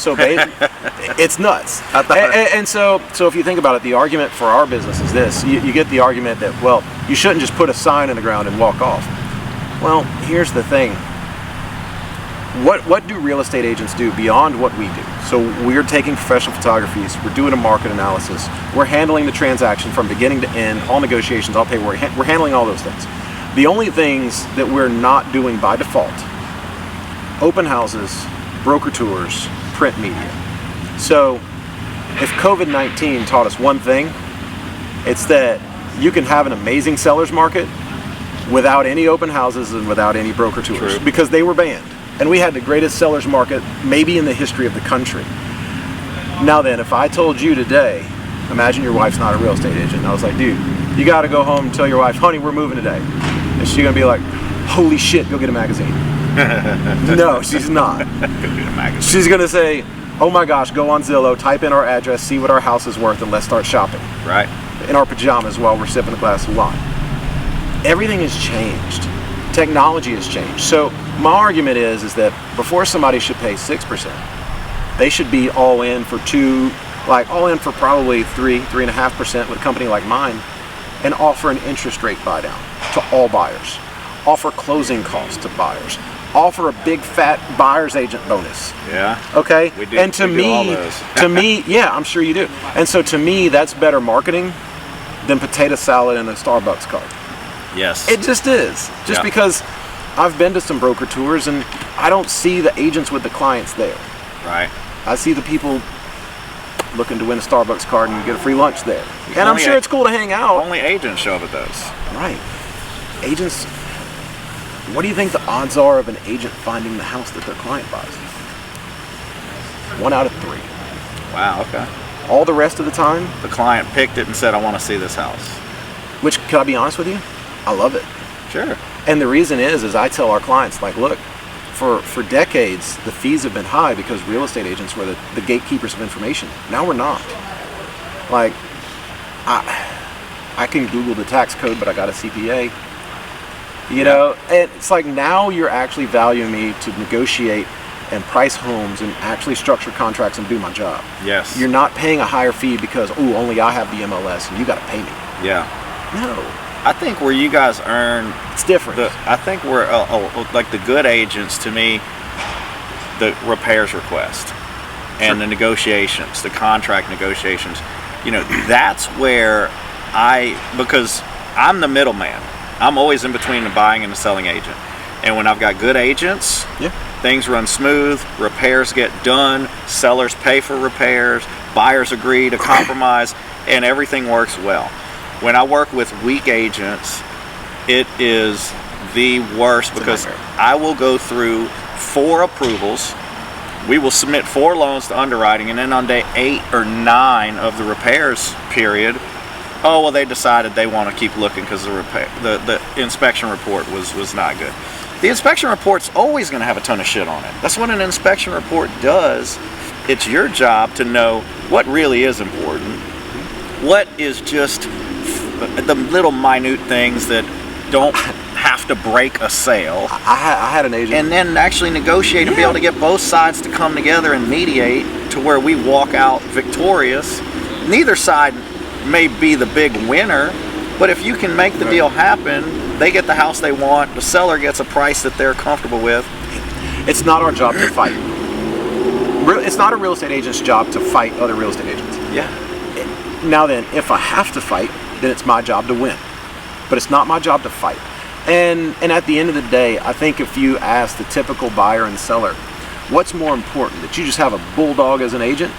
it's nuts. And so if you think about it, the argument for our business is this. You get the argument that, well, you shouldn't just put a sign in the ground and walk off. Well, here's the thing. What do real estate agents do beyond what we do? So we're taking professional photographies, we're doing a market analysis, we're handling the transaction from beginning to end, all negotiations, all paperwork, we're handling all those things. The only things that we're not doing by default: open houses, broker tours, print media. So if COVID-19 taught us one thing, it's that you can have an amazing seller's market without any open houses and without any broker tours. True. Because they were banned. And we had the greatest seller's market maybe in the history of the country. Now then, if I told you today, imagine your wife's not a real estate agent, and I was like, dude, you gotta go home and tell your wife, honey, we're moving today. And she's gonna be like, holy shit, go get a magazine. No, she's not. She's gonna say, oh my gosh, go on Zillow, type in our address, see what our house is worth, and let's start shopping. Right. In our pajamas while we're sipping a glass of wine. Everything has changed. Technology has changed. So my argument is that before somebody should pay 6%, they should be all in for all in for probably 3.5% with a company like mine, and offer an interest rate buy down to all buyers. Offer closing costs to buyers. Offer a big fat buyer's agent bonus. Yeah. Okay? We do, and to we do all me, those. yeah, I'm sure you do. And so to me, that's better marketing than potato salad and a Starbucks card. Yes. It just is. Just Yeah. because I've been to some broker tours and I don't see the agents with the clients there. Right. I see the people looking to win a Starbucks card and get a free lunch there. And I'm Only sure it's cool to hang out. Only agents show up at those. Right. Agents, what do you think the odds are of an agent finding the house that their client buys? 1 out of 3. Wow, okay. All the rest of the time, The client picked it and said, I want to see this house. which, can I be honest with you? I love it. Sure. And the reason is I tell our clients, like, look, for decades, the fees have been high because real estate agents were the gatekeepers of information. Now we're not. Like, I can Google the tax code, but I got a CPA. You know, and it's like now you're actually valuing me to negotiate and price homes and actually structure contracts and do my job. Yes. You're not paying a higher fee because, oh, only I have the MLS and you got to pay me. Yeah. No. I think where you guys earn, It's different. I think we're like the good agents to me, the repairs request and the negotiations, the contract negotiations. You know, that's where because I'm the middleman. I'm always in between the buying and the selling agent. And when I've got good agents, things run smooth, repairs get done, sellers pay for repairs, buyers agree to compromise, and everything works well. When I work with weak agents, it is the worst because I will go through 4 approvals. We will submit 4 loans to underwriting, and then on day 8 or 9 of the repairs period, oh, well, they decided they want to keep looking because the inspection report was not good. The inspection report's always going to have a ton of shit on it. That's what an inspection report does. It's your job to know what really is important, what is just the little minute things that don't have to break a sale. I had an agent. And then actually negotiate and be able to get both sides to come together and mediate to where we walk out victorious. Neither side may be the big winner, but if you can make the deal happen, they get the house they want, the seller gets a price that they're comfortable with. It's not our job to fight. It's not a real estate agent's job to fight other real estate agents. Yeah. Now then, if I have to fight, then it's my job to win. But it's not my job to fight. And at the end of the day, I think if you ask the typical buyer and seller, what's more important, that you just have a bulldog as an agent,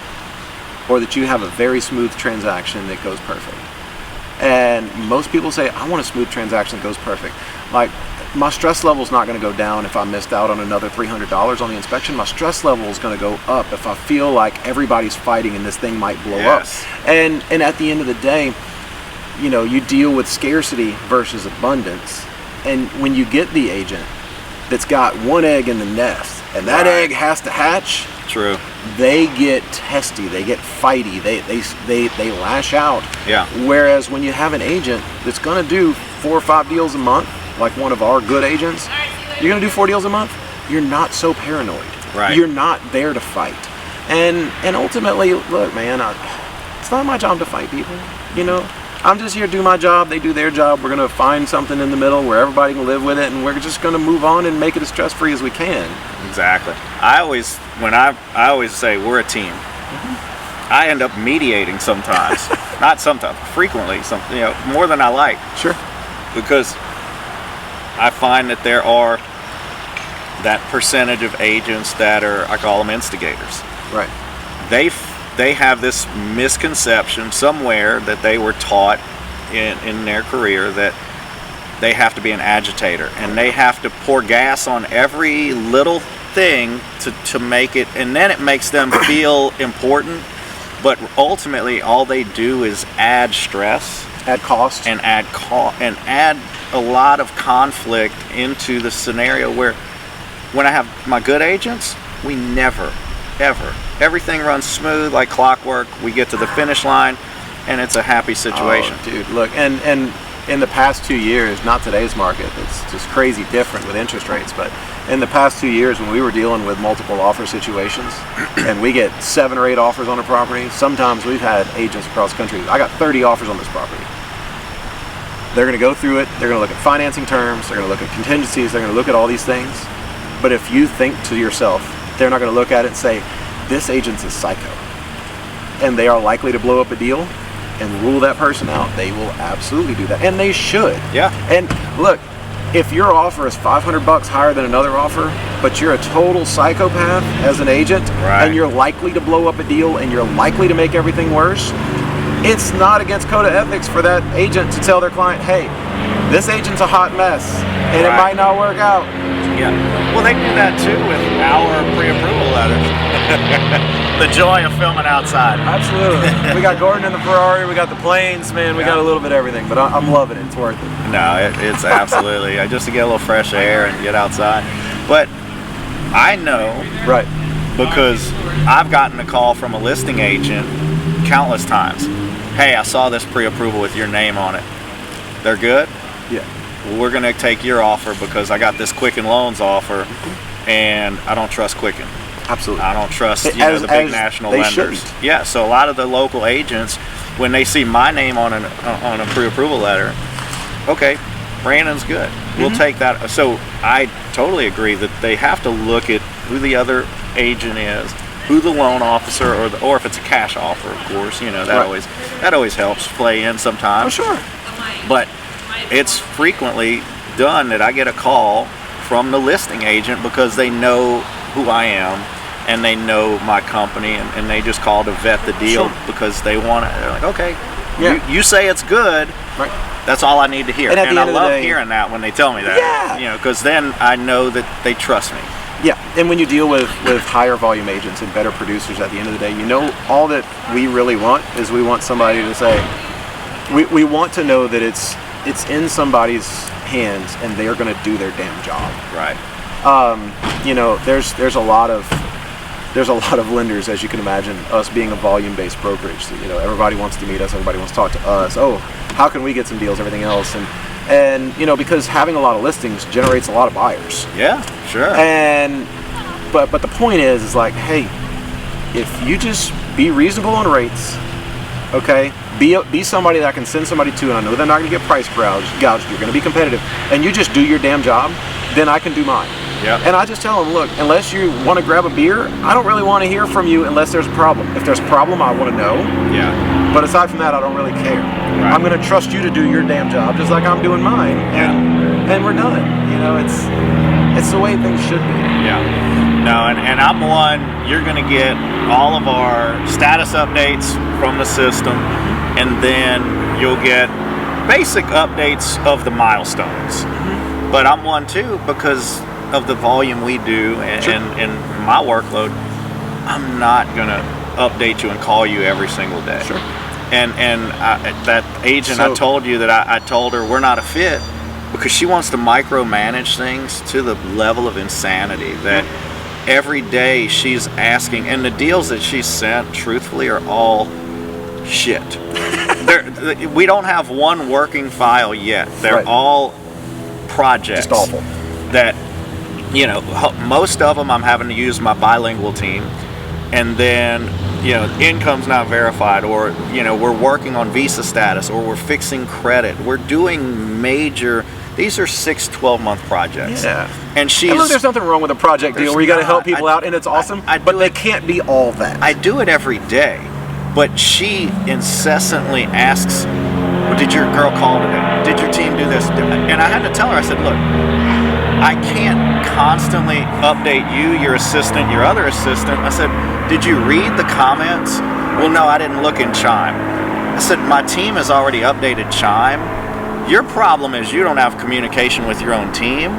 or that you have a very smooth transaction that goes perfect? And most people say, I want a smooth transaction that goes perfect. Like, my stress level is not going to go down if I missed out on another $300 on the inspection. My stress level is going to go up if I feel like everybody's fighting and this thing might blow up. And at the end of the day, you know, you deal with scarcity versus abundance. And when you get the agent that's got one egg in the nest and that egg has to hatch, true, they get testy, they get fighty, they lash out. Yeah. Whereas when you have an agent that's going to do 4 or 5 deals a month, like one of our good agents, you're going to do 4 deals a month, you're not so paranoid. Right. You're not there to fight. And ultimately, look, man, it's not my job to fight people. You know, I'm just here to do my job, they do their job. We're going to find something in the middle where everybody can live with it, and we're just going to move on and make it as stress-free as we can. Exactly. I always say we're a team. I end up mediating sometimes. Not sometimes, frequently, more than I like. Sure. Because I find that there are that percentage of agents that are, I call them instigators. Right. They have this misconception somewhere that they were taught in their career that they have to be an agitator and they have to pour gas on every little thing to make it, and then it makes them feel important, but ultimately all they do is add stress, add cost, and add a lot of conflict into the scenario where when I have my good agents, we never, ever, everything runs smooth like clockwork. We get to the finish line and it's a happy situation. Oh, dude, look, and in the past 2 years, not today's market, it's just crazy different with interest rates, but in the past 2 years when we were dealing with multiple offer situations and we get 7 or 8 offers on a property, sometimes we've had agents across the country, I got 30 offers on this property. They're going to go through it, they're going to look at financing terms, they're going to look at contingencies, they're going to look at all these things. But if you think to yourself, they're not going to look at it and say, this agent's a psycho, and they are likely to blow up a deal and rule that person out, they will absolutely do that. And they should. Yeah. And look, if your offer is $500 higher than another offer, but you're a total psychopath as an agent, and you're likely to blow up a deal and you're likely to make everything worse, it's not against code of ethics for that agent to tell their client, hey, this agent's a hot mess and it might not work out. Yeah. Well, they do that too with our pre-approval letters. The joy of filming outside. Absolutely. We got Gordon in the Ferrari, we got the planes, man, we got a little bit of everything, but I'm loving it. It's worth it. No, it's absolutely just to get a little fresh air and get outside. But I know, because I've gotten a call from a listing agent countless times. Hey, I saw this pre-approval with your name on it. They're good? Yeah. Well, we're going to take your offer because I got this Quicken Loans offer, and I don't trust Quicken. Absolutely. I don't trust the big national lenders. Shouldn't. Yeah, so a lot of the local agents, when they see my name on a pre-approval letter, okay, Brandon's good. We'll take that. So I totally agree that they have to look at who the other agent is, who the loan officer, or if it's a cash offer, of course, that always helps play in sometimes. Oh, sure. But it's frequently done that I get a call from the listing agent because they know who I am and they know my company, and they just call to vet the deal because they want it. They're like, okay, you say it's good. Right. That's all I need to hear. And I love hearing that when they tell me that. Yeah. Because then I know that they trust me. Yeah, and when you deal with higher volume agents and better producers at the end of the day, all that we really want is we want somebody to say, we want to know that it's in somebody's hands and they're going to do their damn job. Right. There's a lot of lenders, as you can imagine, us being a volume-based brokerage. So, everybody wants to meet us, everybody wants to talk to us. Oh, how can we get some deals, everything else? And because having a lot of listings generates a lot of buyers. Yeah, sure. But the point is like, hey, if you just be reasonable on rates, okay, be somebody that I can send somebody to, and I know they're not going to get price gouged, you're going to be competitive, and you just do your damn job, then I can do mine. Yeah. And I just tell them, look, unless you want to grab a beer, I don't really want to hear from you unless there's a problem. If there's a problem, I want to know. Yeah. But aside from that, I don't really care. Right. I'm going to trust you to do your damn job, just like I'm doing mine. And we're done. It's the way things should be. Yeah. No, and I'm one, you're going to get all of our status updates from the system, and then you'll get basic updates of the milestones. Mm-hmm. But I'm one too, because of the volume we do and my workload, I'm not going to update you and call you every single day. Sure. And that agent, I told you that I told her we're not a fit because she wants to micromanage things to the level of insanity that every day she's asking, and the deals that she's sent, truthfully, are all shit. We don't have one working file yet. They're all projects. Just awful. That, most of them I'm having to use my bilingual team, and then, income's not verified, or, we're working on visa status, or we're fixing credit. We're doing these are 6-12 month projects. Yeah. And look, there's nothing wrong with a project deal where you got to help people out, and it's awesome, but they can't be all that. I do it every day, but she incessantly asks, well, did your girl call today? Did your team do this? And I had to tell her, I said, look, I can't constantly update you, your assistant, your other assistant. I said, did you read the comments? Well, no, I didn't look in Chime. I said, my team has already updated Chime. Your problem is you don't have communication with your own team,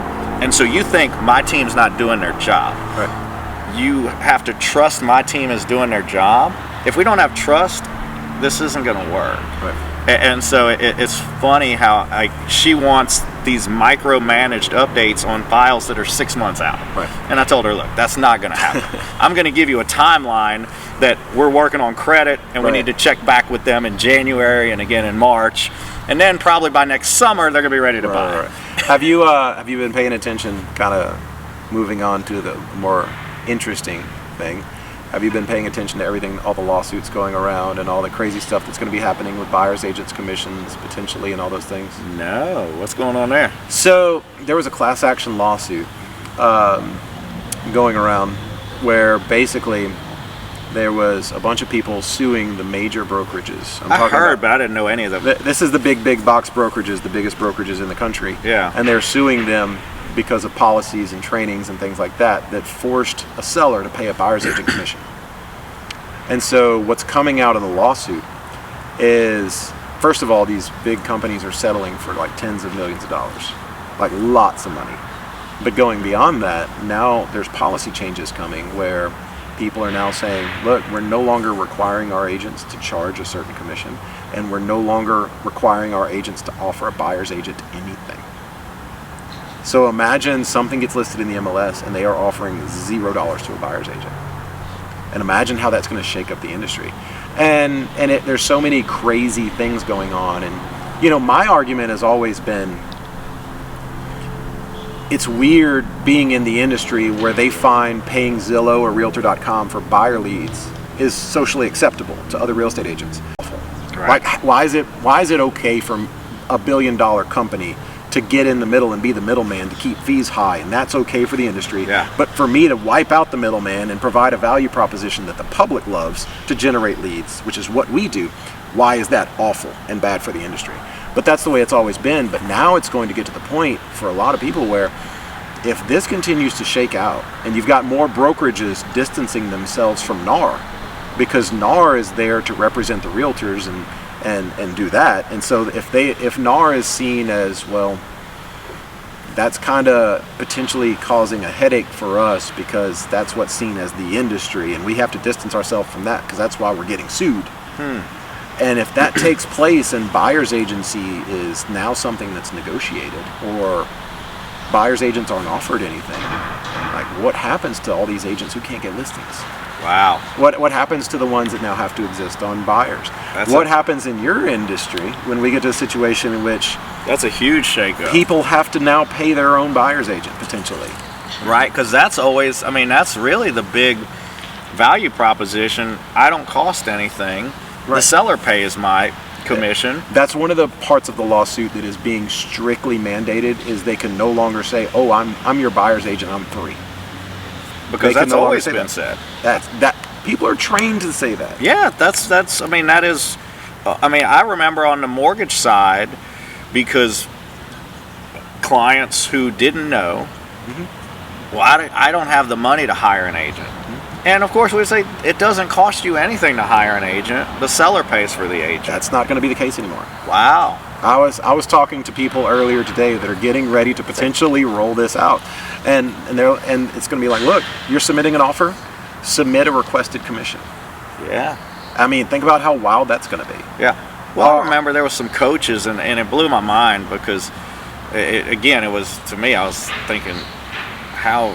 and so you think my team's not doing their job. Right. You have to trust my team is doing their job. If we don't have trust, this isn't going to work. Right. And so it's funny how she wants these micromanaged updates on files that are 6 months out. Right. And I told her, look, that's not going to happen. I'm going to give you a timeline that we're working on credit, and we need to check back with them in January and again in March. And then probably by next summer, they're going to be ready to buy. Right. Have you been paying attention, kind of moving on to the more interesting thing? Have you been paying attention to everything, all the lawsuits going around and all the crazy stuff that's going to be happening with buyers, agents, commissions, potentially, and all those things? No. What's going on there? So there was a class action lawsuit going around where basically there was a bunch of people suing the major brokerages. I heard, but I didn't know any of them. This is the big box brokerages, the biggest brokerages in the country. Yeah. And they're suing them because of policies and trainings and things like that forced a seller to pay a buyer's agent commission. And so what's coming out of the lawsuit is, first of all, these big companies are settling for like tens of millions of dollars, like lots of money. But going beyond that, now there's policy changes coming where people are now saying, look, we're no longer requiring our agents to charge a certain commission, and we're no longer requiring our agents to offer a buyer's agent anything. So imagine something gets listed in the MLS and they are offering $0 to a buyer's agent. And imagine how that's going to shake up the industry. And there's so many crazy things going on. And, my argument has always been, it's weird being in the industry where they find paying Zillow or Realtor.com for buyer leads is socially acceptable to other real estate agents. Right. Why is it okay for a $1 billion company to get in the middle and be the middleman to keep fees high, and that's okay for the industry. Yeah. But for me to wipe out the middleman and provide a value proposition that the public loves to generate leads, which is what we do, why is that awful and bad for the industry? But that's the way it's always been. But now it's going to get to the point for a lot of people where if this continues to shake out and you've got more brokerages distancing themselves from NAR, because NAR is there to represent the realtors and do that. And so if NAR is seen as, well, that's kind of potentially causing a headache for us because that's what's seen as the industry, and we have to distance ourselves from that because that's why we're getting sued. And if that takes place and buyer's agency is now something that's negotiated, or buyer's agents aren't offered anything, like what happens to all these agents who can't get listings? Wow. What happens to the ones that now have to exist on buyers? What happens in your industry when we get to a situation in which that's a huge shakeup? People have to now pay their own buyer's agent potentially. Right, because that's always, I mean, that's really the big value proposition. I don't cost anything. Right. The seller pays my commission. That's one of the parts of the lawsuit that is being strictly mandated, is they can no longer say, oh, I'm your buyer's agent, I'm free. Because that's always been said. That people are trained to say that. Yeah, that's I mean, that is, I mean, I remember on the mortgage side, because clients who didn't know, well, I don't have the money to hire an agent. And of course, we say it doesn't cost you anything to hire an agent. The seller pays for the agent. That's not going to be the case anymore. Wow. I was talking to people earlier today that are getting ready to potentially roll this out, and it's going to be like, look, you're submitting an offer, submit a requested commission. Yeah. I mean, think about how wild that's going to be. Yeah. Well, I remember there was some coaches, and it blew my mind because, it was, to me, I was thinking, how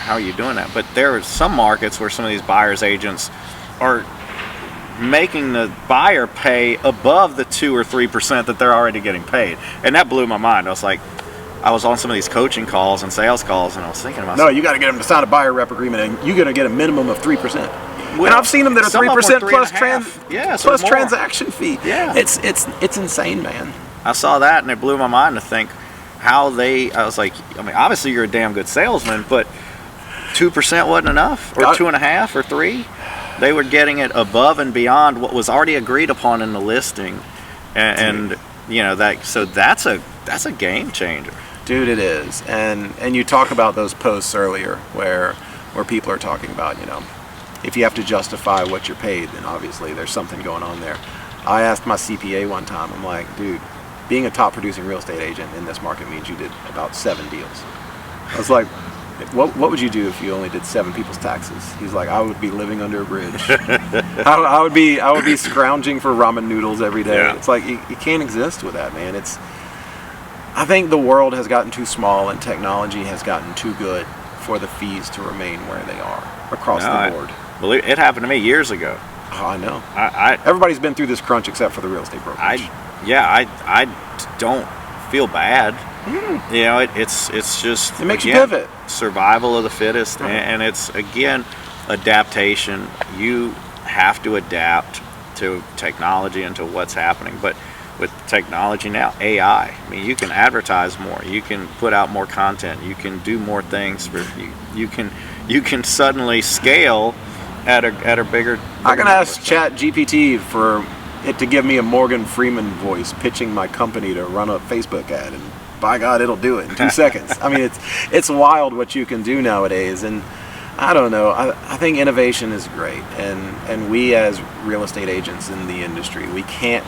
are you doing that? But there are some markets where some of these buyer's agents are making the buyer pay above the 2 or 3% that they're already getting paid, and that blew my mind. I was like, I was on some of these coaching calls and sales calls, and I was thinking to myself, no, you got to get them to sign a buyer rep agreement, and you're going to get a minimum of 3%. Well, and I've seen them that are 3% plus transaction fee. Yeah, it's insane, man. I saw that, and it blew my mind to think I was like, I mean, obviously you're a damn good salesman, but 2% wasn't enough, or 2.5 or 3. They were getting it above and beyond what was already agreed upon in the listing, and you know that. So that's a game changer, dude. It is, and you talk about those posts earlier where people are talking about, you know, if you have to justify what you're paid, then obviously there's something going on there. I asked my CPA one time, I'm like, dude, being a top producing real estate agent in this market means you did about 7 deals. I was like, what would you do if you only did 7 people's taxes? He's like, I would be living under a bridge. I would be scrounging for ramen noodles every day. Yeah. It's like you can't exist with that, man. I think the world has gotten too small and technology has gotten too good for the fees to remain where they are across the board. Believe it happened to me years ago. Oh, I know. Everybody's been through this crunch except for the real estate brokerage. I don't feel bad. You know, it's just, it makes you pivot. Survival of the fittest, and it's, again, adaptation. You have to adapt to technology and to what's happening. But with technology now, AI, I mean, you can advertise more, you can put out more content, you can do more things for you can suddenly scale at a bigger. I can ask Chat GPT for it to give me a Morgan Freeman voice pitching my company to run a Facebook ad, and by God, it'll do it in 2 seconds. I mean, it's wild what you can do nowadays, and I don't know. I think innovation is great, and we as real estate agents in the industry, we can't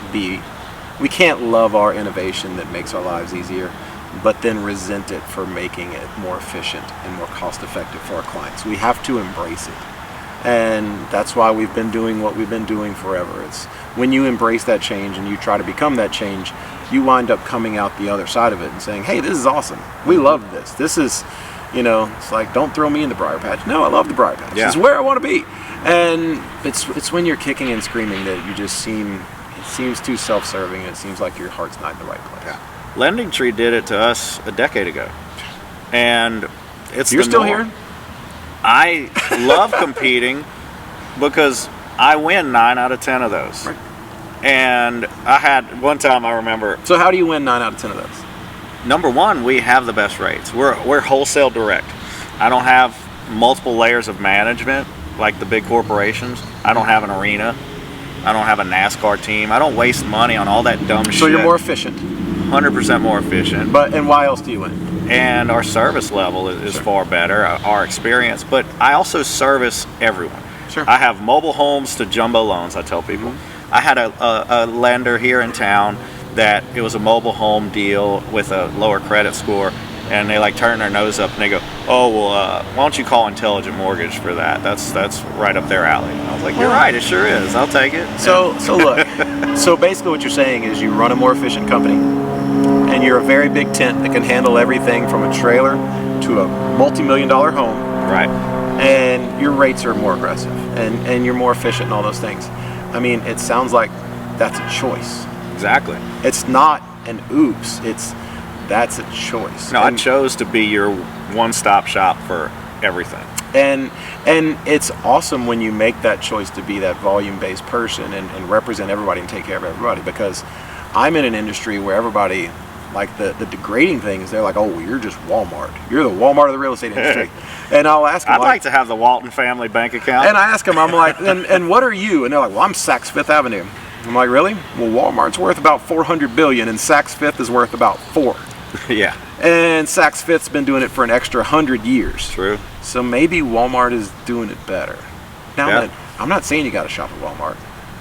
love our innovation that makes our lives easier, but then resent it for making it more efficient and more cost effective for our clients. We have to embrace it. And that's why we've been doing what we've been doing forever. It's when you embrace that change and you try to become that change, you wind up coming out the other side of it and saying, hey, this is awesome. We love this. This is, you know, it's like, don't throw me in the briar patch. No, I love the briar patch. Yeah. This is where I want to be. And it's when you're kicking and screaming that you just it seems too self-serving, and it seems like your heart's not in the right place. Yeah. Lending Tree did it to us a decade ago. And You're still here? I love competing because I win 9 out of 10 of those. Right. And I had one time, I remember, So how do you win 9 out of 10 of those? number one, we have the best rates. We're wholesale direct. I don't have multiple layers of management like the big corporations. I don't have an arena. I don't have a NASCAR team. I don't waste money on all that dumb shit. So you're more efficient. 100% more efficient. And why else do you win? And our service level is Sure. far better, our experience. But I also service everyone. Sure. I have mobile homes to jumbo loans, I tell people. I had a lender here in town that it was a mobile home deal with a lower credit score, and they like turn their nose up and they go, oh, well, why don't you call Intelligent Mortgage for that? That's right up their alley. And I was like, you're right, it sure is. I'll take it. So look, so basically what you're saying is you run a more efficient company, and you're a very big tent that can handle everything from a trailer to a multi-million-dollar home, Right. and your rates are more aggressive, and you're more efficient and all those things. I mean, it sounds like that's a choice. Exactly. It's not an oops. That's a choice. No, I chose to be your one-stop shop for everything. And it's awesome when you make that choice to be that volume-based person and represent everybody and take care of everybody, because I'm in an industry where everybody, like the degrading things, they're like, oh, well, you're just Walmart. You're the Walmart of the real estate industry. And I'll ask them, I'd like to have the Walton family bank account. and I ask them, I'm like, and what are you? And they're like, well, I'm Saks Fifth Avenue. I'm like, really? Well, Walmart's worth about $400 billion, and Saks Fifth is worth about $4. Yeah. And Saks Fifth's been doing it for an extra 100 years. True. So maybe Walmart is doing it better. Now, Yeah. I'm not saying you got to shop at Walmart,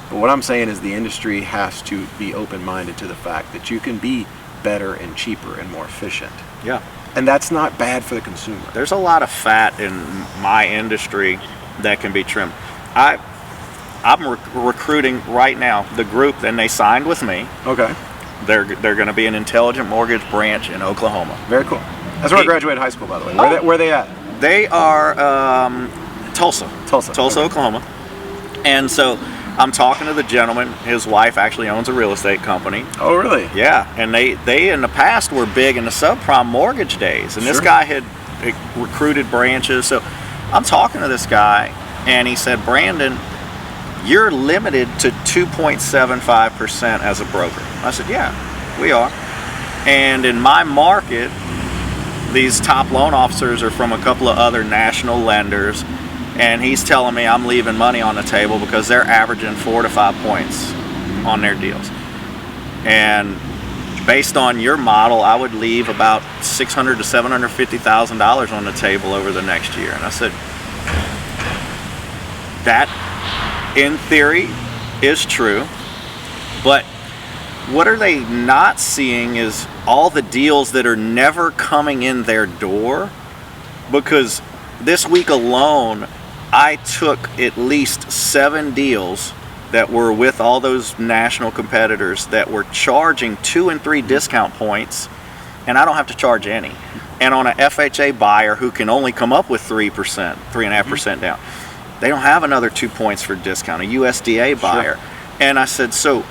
but what I'm saying is the industry has to be open-minded to the fact that you can be better and cheaper and more efficient. Yeah. And that's not bad for the consumer. There's a lot of fat in my industry that can be trimmed. I'm recruiting right now the group, and they signed with me. Okay. They're going to be an Intelligent Mortgage branch in Oklahoma. Very cool. That's where I graduated high school, by the way. Where are they at? They are Tulsa, Tulsa. Oklahoma. And so I'm talking to the gentleman. His wife actually owns a real estate company. Oh, really? Yeah, and they in the past were big in the subprime mortgage days, and this Sure. guy had recruited branches. So I'm talking to this guy, and he said, Brandon, you're limited to 2.75% as a broker. I said, yeah, we are. And in my market, these top loan officers are from a couple of other national lenders, and he's telling me I'm leaving money on the table because they're averaging 4 to 5 points on their deals. And based on your model, I would leave about $600,000 to $750,000 on the table over the next year. And I said, that in theory is true, but what are they not seeing is all the deals that are never coming in their door. Because this week alone, I took at least 7 deals that were with all those national competitors that were charging 2 and 3 discount points, and I don't have to charge any. And on an FHA buyer who can only come up with 3%, 3.5% down, they don't have another 2 points for discount, a USDA buyer. Sure. And I said, so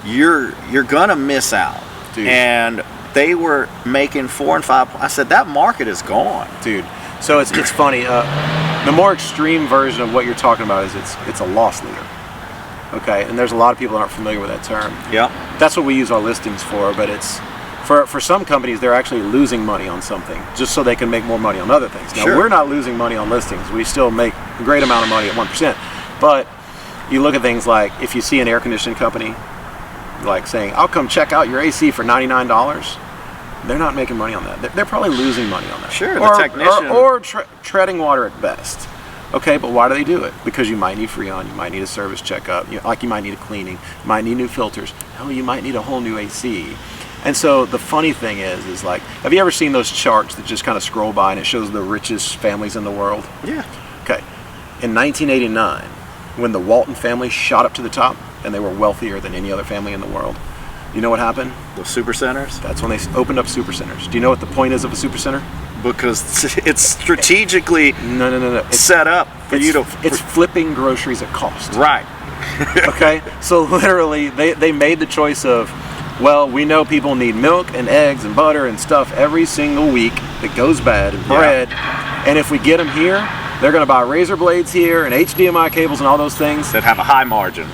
you're gonna miss out. Dude. And they were making 4 and 5. I said, that market is gone. Dude, so it's funny. The more extreme version of what you're talking about is it's a loss leader. Okay, and there's a lot of people that aren't familiar with that term. Yeah. That's what we use our listings for, but it's for some companies, they're actually losing money on something just so they can make more money on other things. Now, Sure. we're not losing money on listings. We still make a great amount of money at 1%. But you look at things like if you see an air conditioning company like saying, I'll come check out your AC for $99, they're not making money on that. They're probably losing money on that. Sure, the technician. Or treading water at best. Okay, but why do they do it? Because you might need Freon, you might need a service checkup, you might need a cleaning, you might need new filters, hell, you might need a whole new AC. And so the funny thing is like, have you ever seen those charts that just kind of scroll by and it shows the richest families in the world? Yeah. Okay, in 1989, when the Walton family shot up to the top and they were wealthier than any other family in the world, you know what happened? The super centers? That's when they opened up super centers. Do you know what the point is of a super center? Because it's strategically No. set up for you to... It's flipping groceries at cost. Right. Okay? So literally, they made the choice of, well, we know people need milk and eggs and butter and stuff every single week that goes bad, and bread. And if we get them here, they're going to buy razor blades here and HDMI cables and all those things. That have a high margin.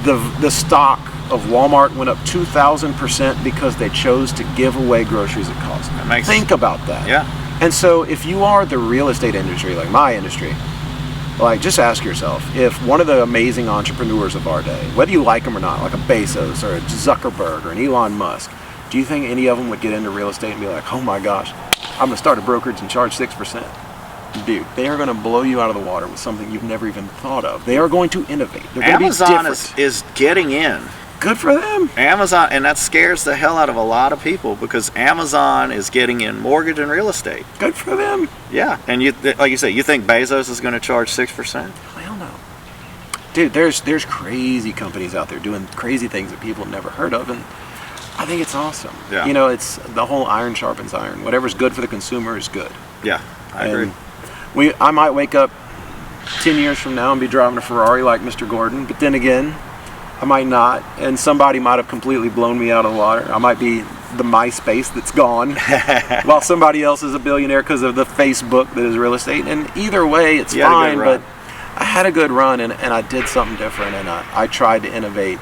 the stock of Walmart went up 2,000% because they chose to give away groceries at cost. Think about that. Yeah. And so if you are the real estate industry, like my industry, like just ask yourself, if one of the amazing entrepreneurs of our day, whether you like them or not, like a Bezos or a Zuckerberg or an Elon Musk, do you think any of them would get into real estate and be like, oh my gosh, I'm gonna start a brokerage and charge 6%? Dude, they are going to blow you out of the water with something you've never even thought of. They are going to innovate. They're going to be Amazon different. is getting in. Good for them. Amazon, and that scares the hell out of a lot of people because Amazon is getting in mortgage and real estate. Good for them. Yeah, and like you say, you think Bezos is going to charge 6%? Hell no. Dude, there's crazy companies out there doing crazy things that people have never heard of, and I think it's awesome. Yeah. You know, it's the whole iron sharpens iron. Whatever's good for the consumer is good. Yeah, I agree. I might wake up 10 years from now and be driving a Ferrari like Mr. Gordon, but then again, I might not, and somebody might have completely blown me out of the water. I might be the MySpace that's gone, while somebody else is a billionaire because of the Facebook that is real estate. And either way, it's fine, but I had a good run, and I did something different, and I tried to innovate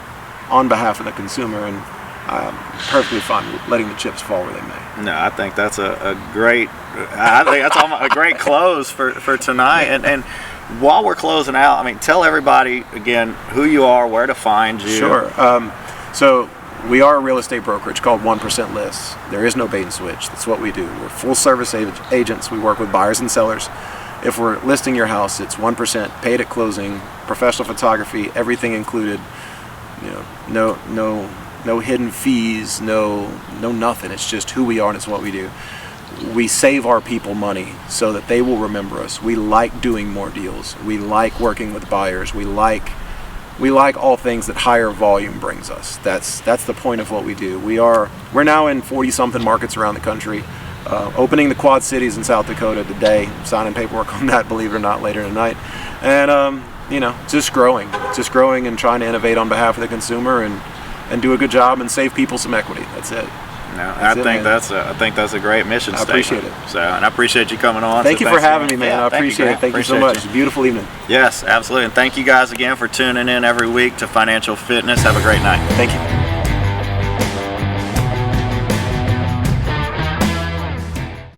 on behalf of the consumer, and I'm perfectly fine with letting the chips fall where they may. No, I think that's a great, I think that's almost a great close for tonight. And while we're closing out, I mean, tell everybody again who you are, where to find you. Sure. So we are a real estate brokerage called 1% Lists. There is no bait and switch. That's what we do. We're full service agents. We work with buyers and sellers. If we're listing your house, it's 1% paid at closing, professional photography, everything included. You know, no hidden fees, no nothing. It's just who we are and it's what we do. We save our people money so that they will remember us. We like doing more deals. We like working with buyers. We like all things that higher volume brings us. That's the point of what we do. We're now in 40-something markets around the country. Opening the Quad Cities in South Dakota today, signing paperwork on that, believe it or not, later tonight. And just growing and trying to innovate on behalf of the consumer and do a good job and save people some equity. That's it. No, I think that's a great mission statement. I appreciate it. So, and I appreciate you coming on. Thank you for having me, man. Yeah, I appreciate it. Thank you so much. It's a beautiful evening. Yes, absolutely. And thank you guys again for tuning in every week to Financial Fitness. Have a great night. Thank you.